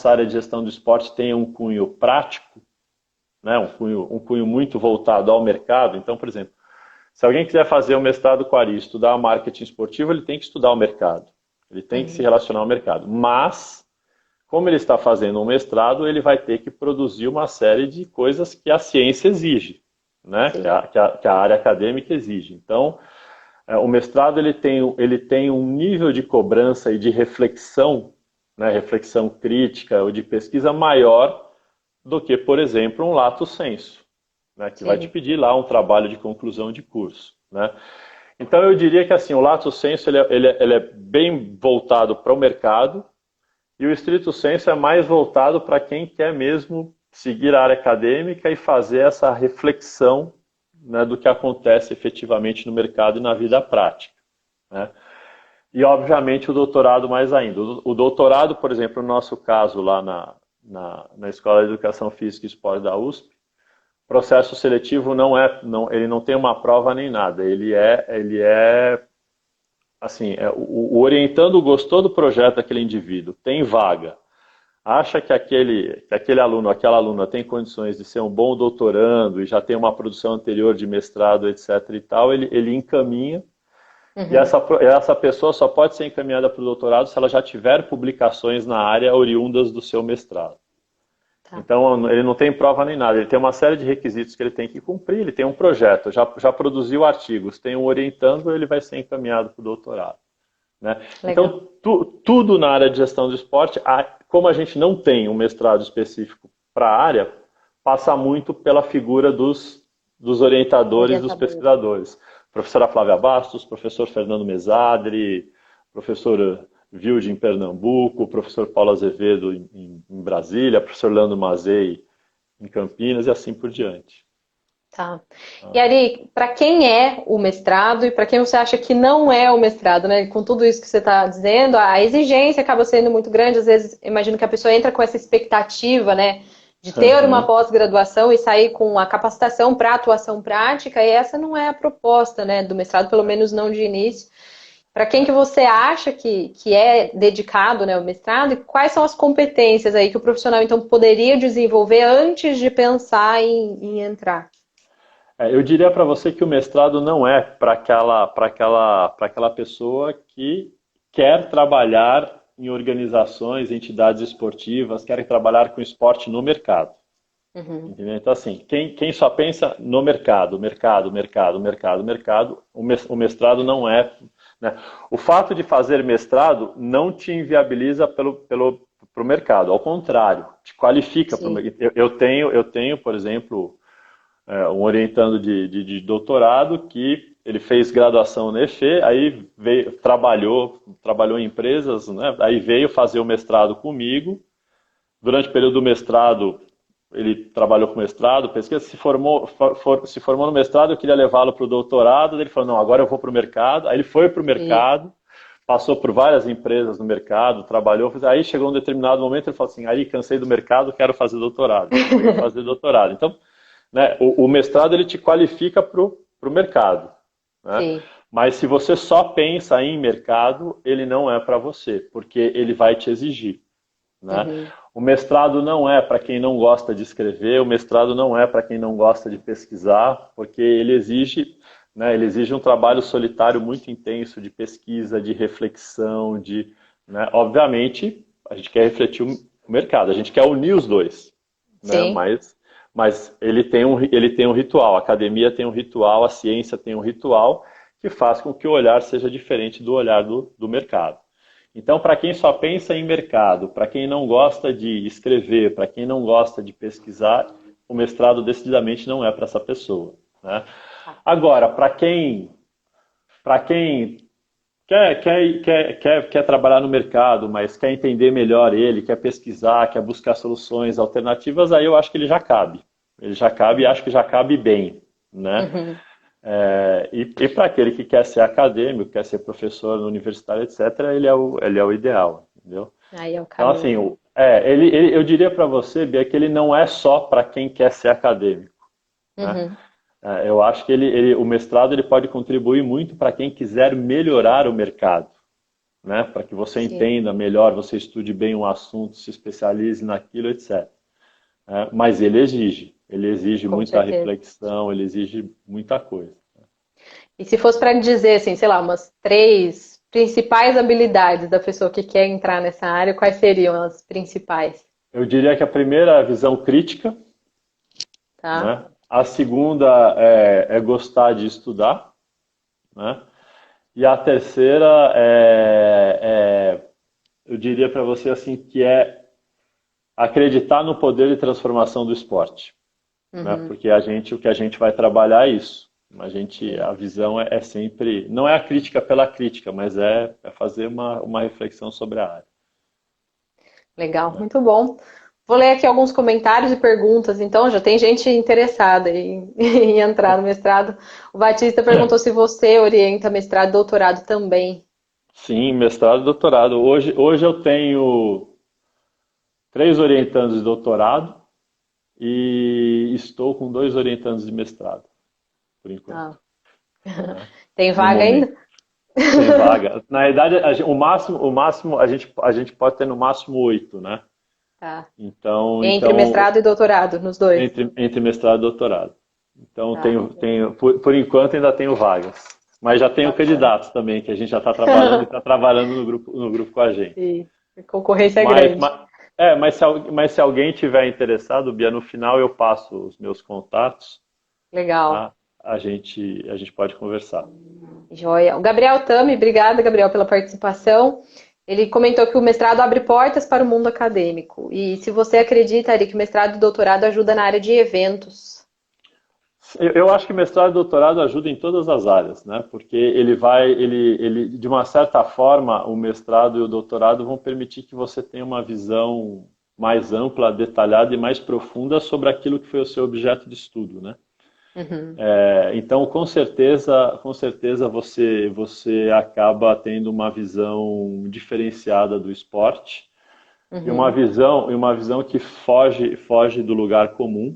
área de gestão do esporte tenha um cunho prático, né, um cunho muito voltado ao mercado, então, por exemplo, se alguém quiser fazer um mestrado Quari, estudar marketing esportivo, ele tem que estudar o mercado, ele tem que se relacionar ao mercado. Mas, como ele está fazendo um mestrado, ele vai ter que produzir uma série de coisas que a ciência exige, né, que a área acadêmica exige. Então, o mestrado ele tem um nível de cobrança e de reflexão, né, reflexão crítica ou de pesquisa maior do que, por exemplo, um lato sensu, né, que vai te pedir lá um trabalho de conclusão de curso. Né? Então eu diria que assim, o lato sensu ele é bem voltado para o mercado e o stricto sensu é mais voltado para quem quer mesmo seguir a área acadêmica e fazer essa reflexão, né, do que acontece efetivamente no mercado e na vida prática. Né? E, obviamente, o doutorado mais ainda. O doutorado, por exemplo, no nosso caso lá na Escola de Educação Física e Esporte da USP, o processo seletivo ele não tem uma prova nem nada. Ele é assim, o orientando gostou do projeto daquele indivíduo, tem vaga, acha que aquele aluno, aquela aluna tem condições de ser um bom doutorando e já tem uma produção anterior de mestrado, etc. e tal, ele encaminha. E essa pessoa só pode ser encaminhada para o doutorado se ela já tiver publicações na área oriundas do seu mestrado. Tá. Então, ele não tem prova nem nada, ele tem uma série de requisitos que ele tem que cumprir, ele tem um projeto, já produziu artigos, tem um orientando, ele vai ser encaminhado para o doutorado. né? Legal. Então, tudo na área de gestão do esporte, como a gente não tem um mestrado específico para a área, passa muito pela figura dos orientadores, dos Orientador. pesquisadores. Professora Flávia Bastos, professor Fernando Mesadri, professor Vilde em Pernambuco, professor Paulo Azevedo em Brasília, professor Leandro Mazei em Campinas e assim por diante. Tá. E Ari, para quem é o mestrado e para quem você acha que não é o mestrado, né? Com tudo isso que você está dizendo, a exigência acaba sendo muito grande. Às vezes, imagino que a pessoa entra com essa expectativa, né? De ter uma Uhum. pós-graduação e sair com a capacitação para atuação prática, e essa não é a proposta, né? Do mestrado, pelo menos não de início. Para quem que você acha que é dedicado, né, ao mestrado, e quais são as competências aí que o profissional então poderia desenvolver antes de pensar em entrar? Eu diria para você que o mestrado não é para aquela pessoa que quer trabalhar em organizações, entidades esportivas, quer trabalhar com esporte no mercado. Uhum. Entendeu? Então, assim, quem só pensa no mercado, mercado, mercado, mercado, mercado, o mestrado não é. Né? O fato de fazer mestrado não te inviabiliza pro mercado, ao contrário, te qualifica para o Sim. mercado. Eu tenho, por exemplo, um orientando de doutorado que ele fez graduação na EFE, aí trabalhou em empresas, né? Aí veio fazer o mestrado comigo. Durante o período do mestrado, ele trabalhou com mestrado, pesquisa, se formou no mestrado, eu queria levá-lo para o doutorado, ele falou, não, agora eu vou para o mercado. Aí ele foi para o Sim. mercado, passou por várias empresas no mercado, trabalhou, aí chegou um determinado momento, ele falou assim, aí cansei do mercado, quero fazer doutorado. Ele veio fazer doutorado. Então, né, o mestrado ele te qualifica para o mercado. Né? Sim. Mas se você só pensa em mercado, ele não é para você, porque ele vai te exigir. Né? Uhum. O mestrado não é para quem não gosta de escrever, o mestrado não é para quem não gosta de pesquisar, porque ele exige um trabalho solitário muito intenso de pesquisa, de reflexão, né? Obviamente, a gente quer refletir o mercado, a gente quer unir os dois, né? Sim. Mas ele tem um ritual, a academia tem um ritual, a ciência tem um ritual que faz com que o olhar seja diferente do olhar do mercado. Então, para quem só pensa em mercado, para quem não gosta de escrever, para quem não gosta de pesquisar, o mestrado decididamente não é para essa pessoa. Né? Agora, para quem quer trabalhar no mercado, mas quer entender melhor ele, quer pesquisar, quer buscar soluções alternativas, aí eu acho que ele já cabe. Ele já cabe e acho que já cabe bem. Né? Uhum. E para aquele que quer ser acadêmico, quer ser professor universitário, etc., ele é o ideal, entendeu? Aí é o Então, assim, caminho. eu diria para você, Bia, que ele não é só para quem quer ser acadêmico. Né? Uhum. Eu acho que o mestrado ele pode contribuir muito para quem quiser melhorar o mercado, né? Para que você Sim, entenda melhor, você estude bem um assunto, se especialize naquilo, etc. Mas ele exige com muita certeza. reflexão, ele exige muita coisa. E se fosse para dizer, assim, sei lá, umas três principais habilidades da pessoa que quer entrar nessa área, quais seriam as principais? Eu diria que a primeira é a visão crítica, Tá? né? A segunda é gostar de estudar, né? E a terceira eu diria para você assim, que é acreditar no poder de transformação do esporte, né? Uhum. Porque o que a gente vai trabalhar é isso. Sim. A visão é sempre, não é a crítica pela crítica, mas é fazer uma reflexão sobre a área. Legal, Né? muito bom. Vou ler aqui alguns comentários e perguntas, então já tem gente interessada em entrar no mestrado. O Batista perguntou se você orienta mestrado e doutorado também. Sim, mestrado e doutorado. Hoje eu tenho 3 orientandos de doutorado e estou com 2 orientandos de mestrado, por enquanto. Ah, Né? tem No vaga momento. ainda? Tem vaga. Na verdade, o máximo a gente pode ter no máximo 8, né? Tá. Então, Entre então mestrado e doutorado, nos dois. entre mestrado e doutorado. Então, Tá, por enquanto ainda tenho vagas. Mas já tenho bacana. candidatos também, que a gente já está trabalhando e está trabalhando no grupo com a gente. Sim, a concorrência é Mas, grande. mas, mas se alguém tiver interessado, Bia, no final eu passo os meus contatos, Legal. tá? A gente pode conversar. Joia. O Gabriel Tami, obrigada, Gabriel, pela participação. Ele comentou que o mestrado abre portas para o mundo acadêmico. E se você acredita, Ari, que o mestrado e doutorado ajuda na área de eventos? Eu acho que mestrado e doutorado ajuda em todas as áreas, né? Porque de uma certa forma, o mestrado e o doutorado vão permitir que você tenha uma visão mais ampla, detalhada e mais profunda sobre aquilo que foi o seu objeto de estudo, né? Uhum. Então, com certeza você acaba tendo uma visão diferenciada do esporte e Uhum. uma visão que foge do lugar comum,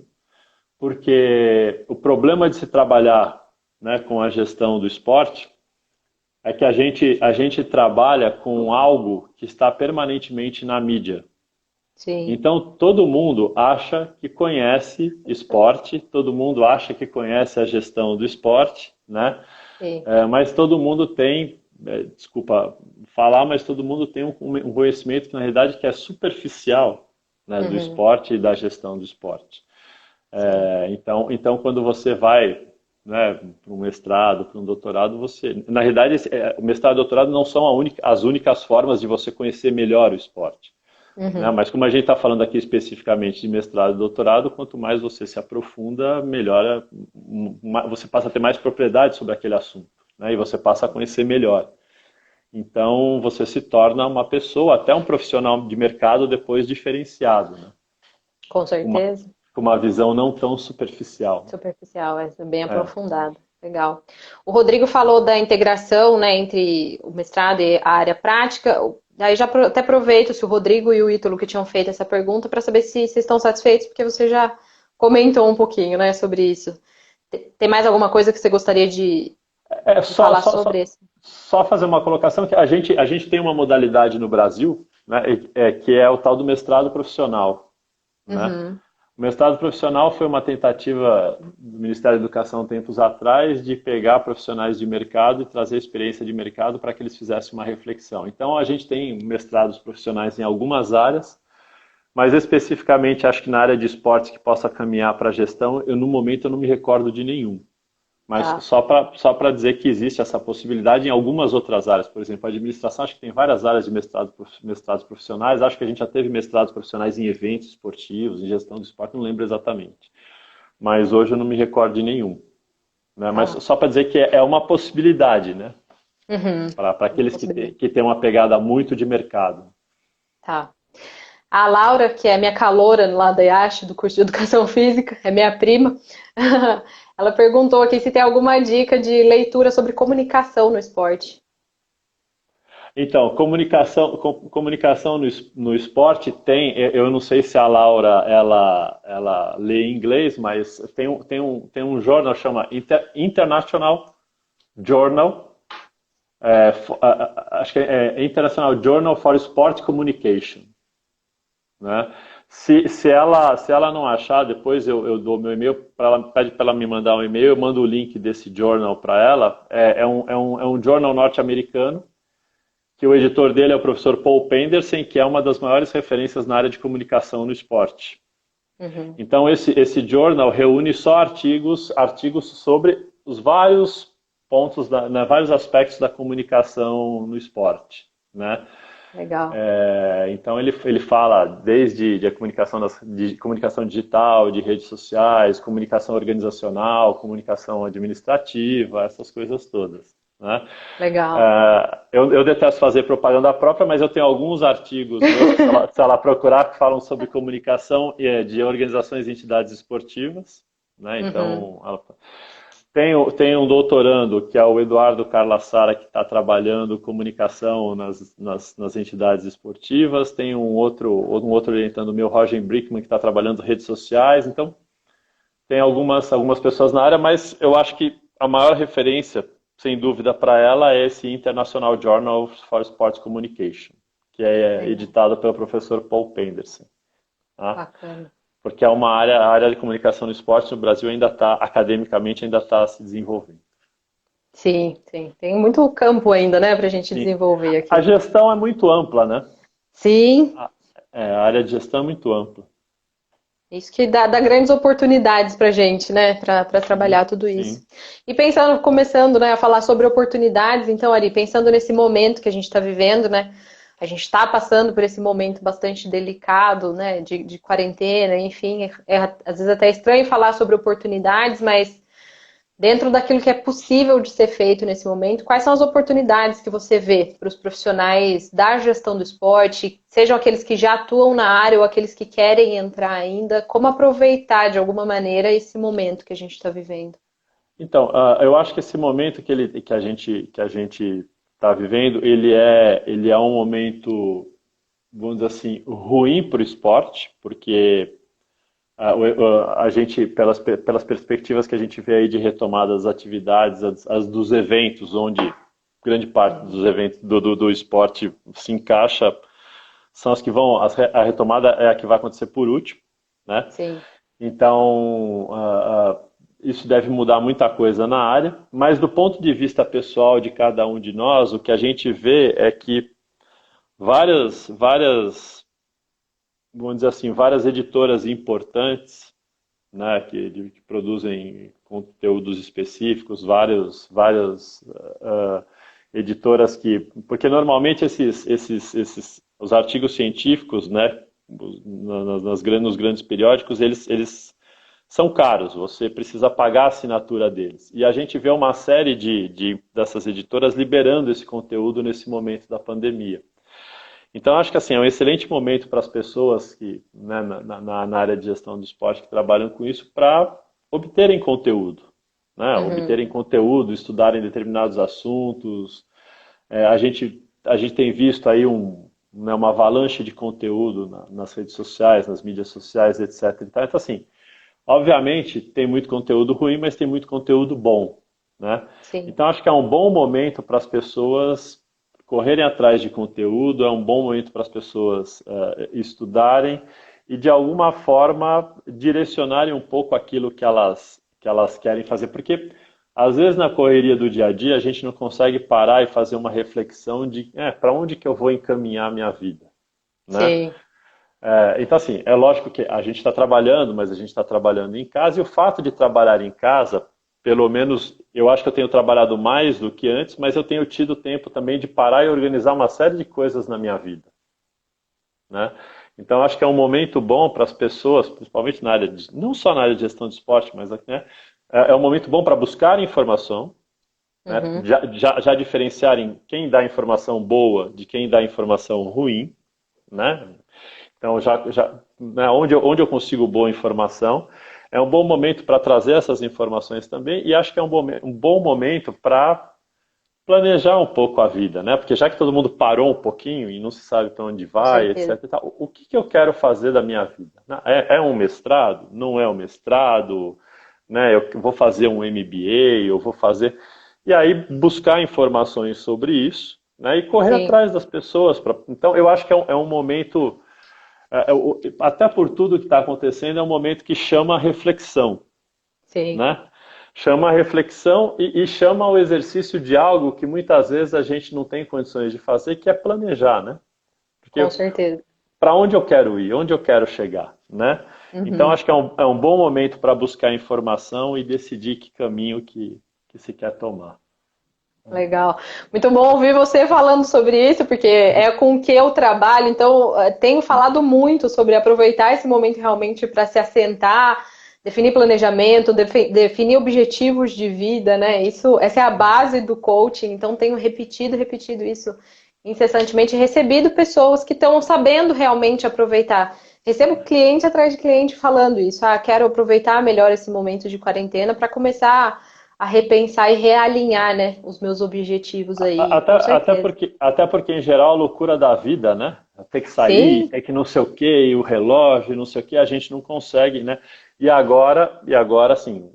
porque o problema de se trabalhar, né, com a gestão do esporte é que a gente trabalha com algo que está permanentemente na mídia. Sim. Então, todo mundo acha que conhece esporte, todo mundo acha que conhece a gestão do esporte, né? Sim. Mas todo mundo tem, desculpa falar, mas todo mundo tem um conhecimento que, na realidade, que é superficial, né, do Uhum. esporte e da gestão do esporte. Sim. Então, quando você vai, né, para um mestrado, para um doutorado, na realidade, o mestrado e o doutorado não são as únicas formas de você conhecer melhor o esporte. Né? Uhum. Mas como a gente está falando aqui especificamente de mestrado e doutorado, quanto mais você se aprofunda, melhor você passa a ter mais propriedade sobre aquele assunto, né? E você passa a conhecer melhor. Então você se torna uma pessoa, até um profissional de mercado depois diferenciado, né? Com Uma, certeza. com uma visão não tão superficial. Superficial, é bem É. aprofundado. Legal. O Rodrigo falou da integração, né, entre o mestrado e a área prática. Aí já até aproveito se o Rodrigo e o Ítalo que tinham feito essa pergunta para saber se vocês estão satisfeitos, porque você já comentou um pouquinho, né, sobre isso. Tem mais alguma coisa que você gostaria É de falar sobre isso? só fazer uma colocação que a gente tem uma modalidade no Brasil, né, que é o tal do mestrado profissional, né? Uhum. O mestrado profissional foi uma tentativa do Ministério da Educação tempos atrás de pegar profissionais de mercado e trazer experiência de mercado para que eles fizessem uma reflexão. Então a gente tem mestrados profissionais em algumas áreas, mas especificamente acho que na área de esportes que possa caminhar para a gestão, no momento eu não me recordo de nenhum. Mas Tá. só para dizer que existe essa possibilidade em algumas outras áreas. Por exemplo, a administração, acho que tem várias áreas de mestrados profissionais. Acho que a gente já teve mestrados profissionais em eventos esportivos, em gestão do esporte, não lembro exatamente. Mas hoje eu não me recordo de nenhum. Né? Mas Tá. só para dizer que é uma possibilidade, né? Uhum. Para Uma aqueles possibilidade. que têm uma pegada muito de mercado. Tá. A Laura, que é minha caloura lá da IASH, do curso de Educação Física, é minha prima, ela perguntou aqui se tem alguma dica de leitura sobre comunicação no esporte. Então, comunicação no esporte tem, eu não sei se a Laura ela lê em inglês, mas tem um jornal chama International Journal, acho que é International Journal for Sport Communication, né? Se ela não achar, depois eu dou meu e-mail, pede para ela me mandar um e-mail, eu mando o link desse journal para ela. É um jornal norte-americano, que o editor dele é o professor Paul Pendersen, que é uma das maiores referências na área de comunicação no esporte. Uhum. Então, esse journal reúne só artigos sobre os vários pontos, né, vários aspectos da comunicação no esporte, né? Legal. Então, ele fala desde a comunicação, de comunicação digital, de redes sociais, comunicação organizacional, comunicação administrativa, essas coisas todas, né? Legal. Eu detesto fazer propaganda própria, mas eu tenho alguns artigos meus, se ela procurar, que falam sobre comunicação de organizações e entidades esportivas, né? Uhum. Então, tem um doutorando, que é o Eduardo Carlassara, que está trabalhando comunicação nas entidades esportivas. Tem um outro orientando meu, Roger Brickman, que está trabalhando redes sociais. Então, tem algumas pessoas na área, mas eu acho que a maior referência, sem dúvida, para ela é esse International Journal for Sports Communication, que é Legal. editado pelo professor Paul Pendersen. Tá? Bacana. Porque é a área de comunicação no esporte no Brasil ainda está, academicamente, ainda está se desenvolvendo. Sim, sim. Tem muito campo ainda, né, pra gente Sim. desenvolver A aqui. gestão é muito ampla, né? Sim, A área de gestão é muito ampla. Isso que dá grandes oportunidades pra gente, né, para Sim, trabalhar tudo isso. sim. E pensando, começando, né, a falar sobre oportunidades, então, Ari, pensando nesse momento que a gente está vivendo, né, a gente está passando por esse momento bastante delicado, né, de quarentena, enfim, às vezes até estranho falar sobre oportunidades, mas dentro daquilo que é possível de ser feito nesse momento, quais são as oportunidades que você vê para os profissionais da gestão do esporte, sejam aqueles que já atuam na área ou aqueles que querem entrar ainda, como aproveitar de alguma maneira esse momento que a gente está vivendo? Então, eu acho que esse momento que a gente está vivendo, ele é um momento, vamos dizer assim, ruim para o esporte, porque a gente, pelas perspectivas que a gente vê aí de retomada das atividades, as dos eventos, onde grande parte dos eventos do esporte se encaixa, são as que vão, a retomada é a que vai acontecer por último, né? Sim. Então, isso deve mudar muita coisa na área, mas do ponto de vista pessoal de cada um de nós, o que a gente vê é que várias, vamos dizer assim, várias editoras importantes, né, que produzem conteúdos específicos, várias editoras porque normalmente os artigos científicos, né, nos grandes periódicos, eles são caros, você precisa pagar a assinatura deles. E a gente vê uma série dessas editoras liberando esse conteúdo nesse momento da pandemia. Então, acho que assim, é um excelente momento para as pessoas que, né, na área de gestão do esporte que trabalham com isso para obterem conteúdo. Né? Uhum. Obterem conteúdo, estudarem determinados assuntos. A gente tem visto aí né, uma avalanche de conteúdo nas redes sociais, nas mídias sociais, etc. Então, assim, obviamente, tem muito conteúdo ruim, mas tem muito conteúdo bom, né? Sim, Então, acho que é um bom momento para as pessoas correrem atrás de conteúdo, é um bom momento para as pessoas estudarem e, de alguma forma, direcionarem um pouco aquilo que elas querem fazer. Porque, às vezes, na correria do dia a dia, a gente não consegue parar e fazer uma reflexão de para onde que eu vou encaminhar a minha vida, né? sim, Então, assim, é lógico que a gente está trabalhando, mas a gente está trabalhando em casa, e o fato de trabalhar em casa, pelo menos eu acho que eu tenho trabalhado mais do que antes, mas eu tenho tido tempo também de parar e organizar uma série de coisas na minha vida, né? Então, acho que é um momento bom para as pessoas, principalmente na área não só na área de gestão de esporte, mas né, é um momento bom para buscar informação, né? uhum, Já diferenciarem quem dá informação boa de quem dá informação ruim, né? Então, né, onde eu consigo boa informação, é um bom momento para trazer essas informações também, e acho que é um bom momento para planejar um pouco a vida, né? Porque já que todo mundo parou um pouquinho e não se sabe para onde com vai, certeza. etc. e tal, o que eu quero fazer da minha vida? É um mestrado? Não é um mestrado? Né? Eu vou fazer um MBA, eu vou fazer. E aí buscar informações sobre isso, né? E correr Sim, atrás das pessoas. Então, eu acho que é um momento até por tudo que está acontecendo, é um momento que chama a reflexão, sim, né? Chama a reflexão e chama o exercício de algo que muitas vezes a gente não tem condições de fazer, que é planejar, né? com Porque certeza. para onde eu quero ir, onde eu quero chegar, né? Então Uhum. acho que é um bom momento para buscar informação e decidir que caminho que se quer tomar. Legal. Muito bom ouvir você falando sobre isso, porque é com o que eu trabalho, então tenho falado muito sobre aproveitar esse momento realmente para se assentar, definir planejamento, definir objetivos de vida, né? Isso, essa é a base do coaching, então tenho repetido isso incessantemente, recebido pessoas que estão sabendo realmente aproveitar. Recebo cliente atrás de cliente falando isso. Ah, quero aproveitar melhor esse momento de quarentena para começar a repensar e realinhar, né, os meus objetivos aí, com certeza. Até porque, em geral, a loucura da vida, né? Ter que sair, Sim, ter que não sei o quê, e o relógio, não sei o quê, a gente não consegue, né? Assim,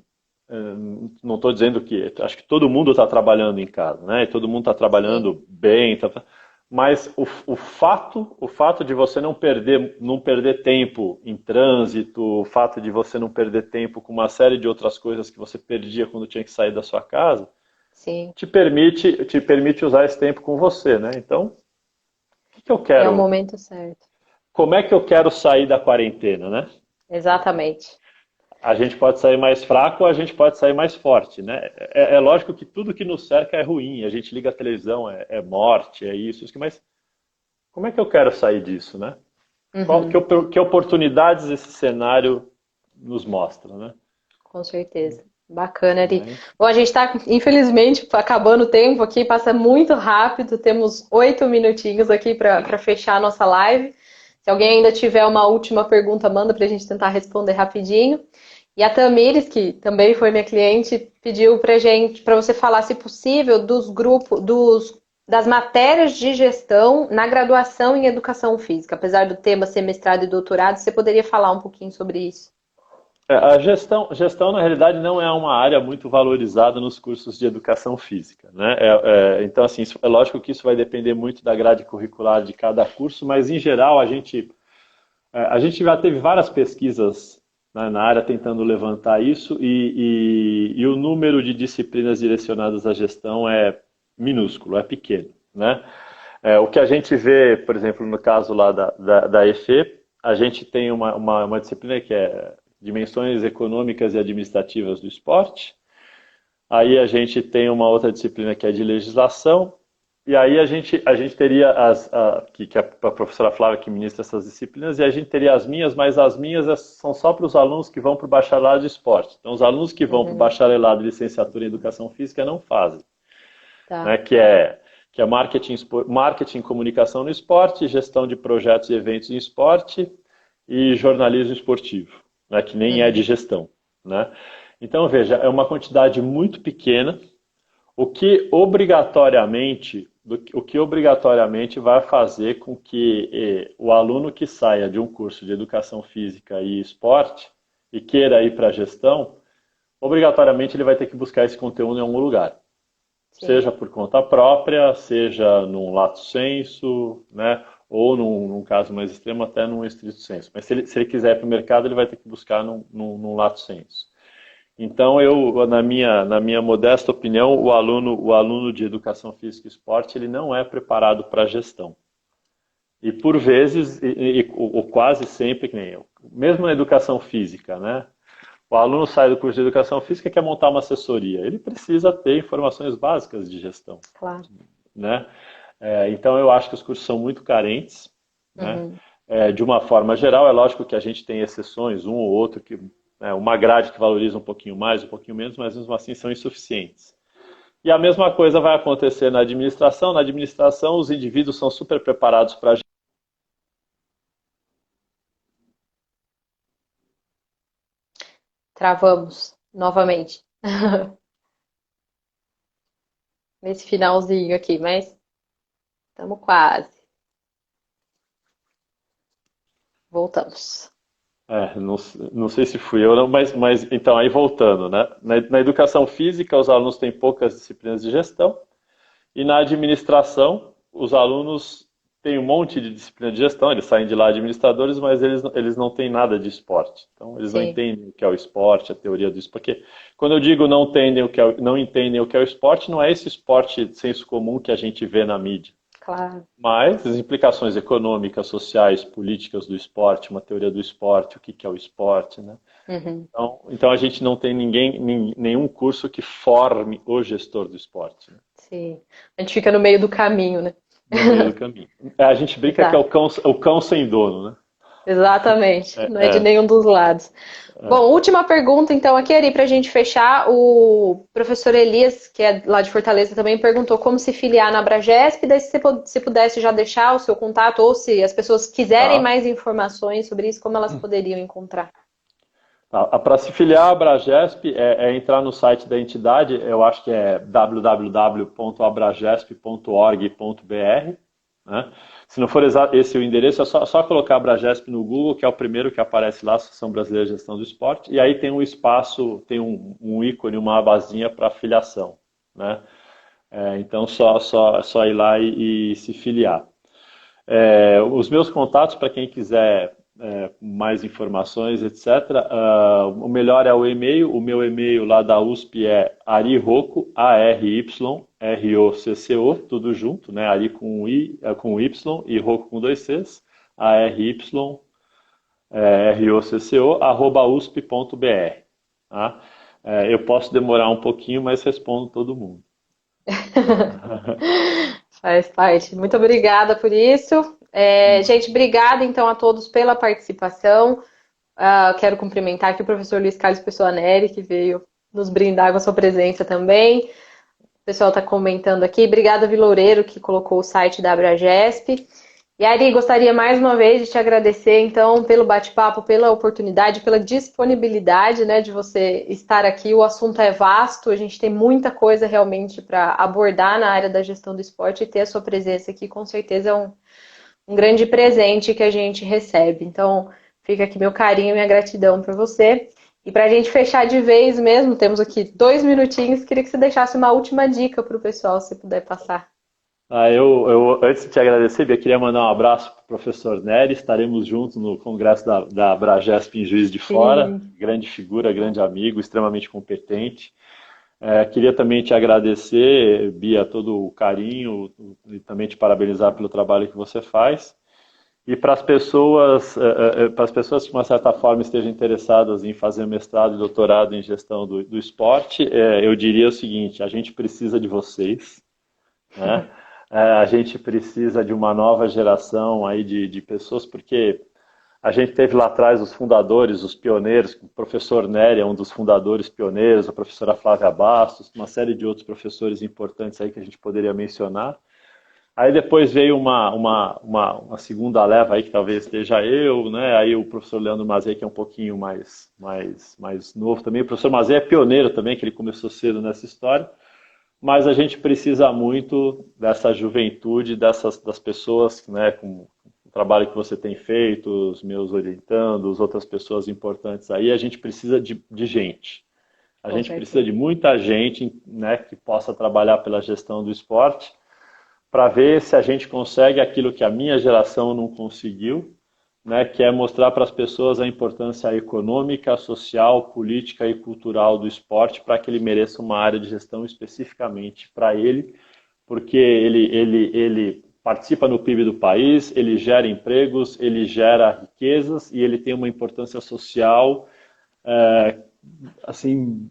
não estou dizendo que. Acho que todo mundo está trabalhando em casa, né? E todo mundo está sim, trabalhando bem, mas o fato de você não perder tempo em trânsito, o fato de você não perder tempo com uma série de outras coisas que você perdia quando tinha que sair da sua casa sim. te permite usar esse tempo com você, né? Então, o que eu É o quero? momento certo. Como é que eu quero sair da quarentena, né? Exatamente. A gente pode sair mais fraco ou a gente pode sair mais forte, né? É lógico que tudo que nos cerca é ruim. A gente liga a televisão, é morte, é isso, mas como é que eu quero sair disso, né? Uhum, Que oportunidades esse cenário nos mostra, né? com certeza. Bacana, Ari. Né? Bom, a gente está, infelizmente, acabando o tempo aqui, passa muito rápido. Temos 8 minutinhos aqui para fechar a nossa live. Se alguém ainda tiver uma última pergunta, manda para a gente tentar responder rapidinho. E a Tamires, que também foi minha cliente, pediu para gente, para você falar, se possível, dos grupos, das matérias de gestão na graduação em educação física. Apesar do tema ser mestrado e doutorado, você poderia falar um pouquinho sobre isso? A gestão, na realidade, não é uma área muito valorizada nos cursos de educação física, né? Então, assim, é lógico que isso vai depender muito da grade curricular de cada curso, mas, em geral, a gente já teve várias pesquisas, né, na área tentando levantar isso e o número de disciplinas direcionadas à gestão é minúsculo, é pequeno, né? O que a gente vê, por exemplo, no caso lá da EFE, a gente tem uma disciplina que é Dimensões Econômicas e Administrativas do Esporte. Aí a gente tem uma outra disciplina que é de Legislação. E aí a gente teria que é a professora Flávia que ministra essas disciplinas, e a gente teria as minhas, mas as minhas são só para os alunos que vão para o bacharelado de esporte. Então, os alunos que vão para o Uhum, bacharelado de licenciatura em Educação Física não fazem, tá. né? Que é marketing e comunicação no esporte, gestão de projetos e eventos em esporte e jornalismo esportivo, né? Que nem é de Uhum, gestão, né? Então, veja, é uma quantidade muito pequena, o que obrigatoriamente vai fazer com que o aluno que saia de um curso de educação física e esporte e queira ir para a gestão, obrigatoriamente ele vai ter que buscar esse conteúdo em algum lugar. sim. Seja por conta própria, seja num lato sensu, né? Ou num caso mais extremo, até num estrito sensu. Mas se ele quiser ir para o mercado, ele vai ter que buscar num lato sensu. Então, na minha modesta opinião, o aluno de educação física e esporte, ele não é preparado para a gestão. E por vezes, ou quase sempre, que nem eu, mesmo na educação física, né? O aluno sai do curso de educação física e quer montar uma assessoria. Ele precisa ter informações básicas de gestão, Claro. né? Então, eu acho que os cursos são muito carentes, né? Uhum. De uma forma geral, é lógico que a gente tem exceções, um ou outro, uma grade que valoriza um pouquinho mais, um pouquinho menos, mas mesmo assim são insuficientes. E a mesma coisa vai acontecer na administração. Na administração, os indivíduos são super preparados para. Travamos novamente. Nesse finalzinho aqui, mas estamos quase. Voltamos. Não sei se fui eu, não, mas então, aí voltando, né? Na educação física, os alunos têm poucas disciplinas de gestão, e na administração, os alunos têm um monte de disciplina de gestão, eles saem de lá administradores, mas eles não têm nada de esporte. Então, eles não Sim, entendem o que é o esporte, a teoria do esporte. Porque quando eu digo não entendem o que é o esporte, não é esse esporte de senso comum que a gente vê na mídia. claro. Mas as implicações econômicas, sociais, políticas do esporte, uma teoria do esporte, o que é o esporte, né? Uhum. Então a gente não tem nenhum curso que forme o gestor do esporte, né? Sim. A gente fica no meio do caminho, né? No meio do caminho. A gente brinca que é o Exato. cão sem dono, né? Exatamente. É, Não é de é, nenhum dos lados. é. Bom, última pergunta, então, aqui, Ari, para a gente fechar. O professor Elias, que é lá de Fortaleza, também perguntou como se filiar na Abragesp. Daí, se você se pudesse já deixar o seu contato, ou se as pessoas quiserem Tá. mais informações sobre isso, como elas poderiam encontrar? Para se filiar à Abragesp é entrar no site da entidade, eu acho que é www.abragesp.org.br, né? Se não for esse o endereço, é só colocar Abragesp no Google, que é o primeiro que aparece lá, Associação Brasileira de Gestão do Esporte, e aí tem um espaço, tem um ícone, uma abazinha para filiação, né? Então, só ir lá e se filiar. Os meus contatos, para quem quiser mais informações, etc., o melhor é o e-mail. O meu e-mail lá da USP é arirocco, ARYROCCO, tudo junto, né? Ari com Y e Rocco com 2 Cs, ARY, rocco@usp.br. Tá? Eu posso demorar um pouquinho, mas respondo todo mundo. Faz parte. Muito obrigada por isso. Gente, obrigada então a todos pela participação. Quero cumprimentar aqui o professor Luiz Carlos Pessoa Neri, que veio nos brindar com a sua presença também. O pessoal está comentando aqui. Obrigada, Viloureiro, que colocou o site da Abragesp. E Ari, gostaria mais uma vez de te agradecer, então, pelo bate-papo, pela oportunidade, pela disponibilidade, né, de você estar aqui. O assunto é vasto, a gente tem muita coisa realmente para abordar na área da gestão do esporte e ter a sua presença aqui, com certeza, é um grande presente que a gente recebe. Então, fica aqui meu carinho e minha gratidão para você. E para a gente fechar de vez mesmo, temos aqui 2 minutinhos, queria que você deixasse uma última dica para o pessoal, se puder passar. Antes de te agradecer, eu queria mandar um abraço para o professor Nery. Estaremos juntos no congresso da Abragesp em Juiz de Fora. Sim. Grande figura, grande amigo, extremamente competente. Queria também te agradecer, Bia, todo o carinho e também te parabenizar pelo trabalho que você faz. E para as pessoas que de uma certa forma estejam interessadas em fazer mestrado e doutorado em gestão do esporte, eu diria o seguinte: a gente precisa de vocês, né? A gente precisa de uma nova geração aí de pessoas, porque a gente teve lá atrás os fundadores, os pioneiros, o professor Nery é um dos fundadores pioneiros, a professora Flávia Bastos, uma série de outros professores importantes aí que a gente poderia mencionar. Aí depois veio uma segunda leva aí, que talvez esteja eu, né? Aí o professor Leandro Mazei, que é um pouquinho mais novo também. O professor Mazei é pioneiro também, que ele começou cedo nessa história. Mas a gente precisa muito dessa juventude, das pessoas, né, com o trabalho que você tem feito, os meus orientandos, outras pessoas importantes aí. A gente precisa de gente. A gente precisa de muita gente, né, que possa trabalhar pela gestão do esporte, para ver se a gente consegue aquilo que a minha geração não conseguiu, né, que é mostrar para as pessoas a importância econômica, social, política e cultural do esporte para que ele mereça uma área de gestão especificamente para ele, porque ele participa no PIB do país, ele gera empregos, ele gera riquezas e ele tem uma importância social, assim,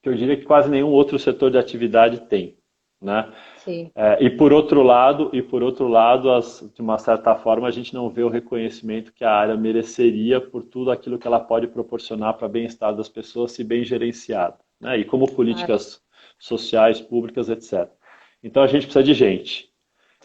que eu diria que quase nenhum outro setor de atividade tem, né? Sim. E por outro lado, de uma certa forma, a gente não vê o reconhecimento que a área mereceria por tudo aquilo que ela pode proporcionar para o bem-estar das pessoas, se bem gerenciada, né? E como políticas sociais, públicas, etc. Então a gente precisa de gente.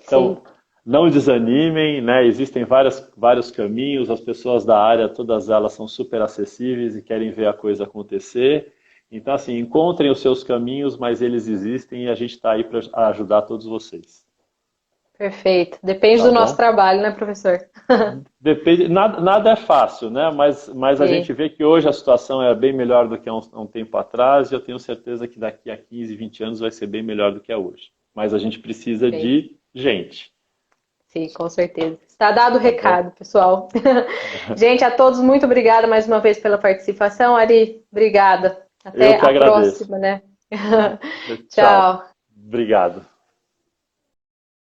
Então, não desanimem, né? Existem vários caminhos, as pessoas da área, todas elas são super acessíveis e querem ver a coisa acontecer. Então, assim, encontrem os seus caminhos, mas eles existem e a gente está aí para ajudar todos vocês. Perfeito. Depende Tá do nosso bom? trabalho, né, professor? Depende, nada é fácil, né? Mas a gente vê que hoje a situação é bem melhor do que há um tempo atrás e eu tenho certeza que daqui a 15, 20 anos vai ser bem melhor do que é hoje. Mas a gente precisa de gente. Sim, com certeza. Está dado o recado, Bom? pessoal. Gente, a todos, muito obrigada mais uma vez pela participação. Ari, obrigada. Até Eu que a agradeço. próxima, né? Tchau. Tchau. Obrigado.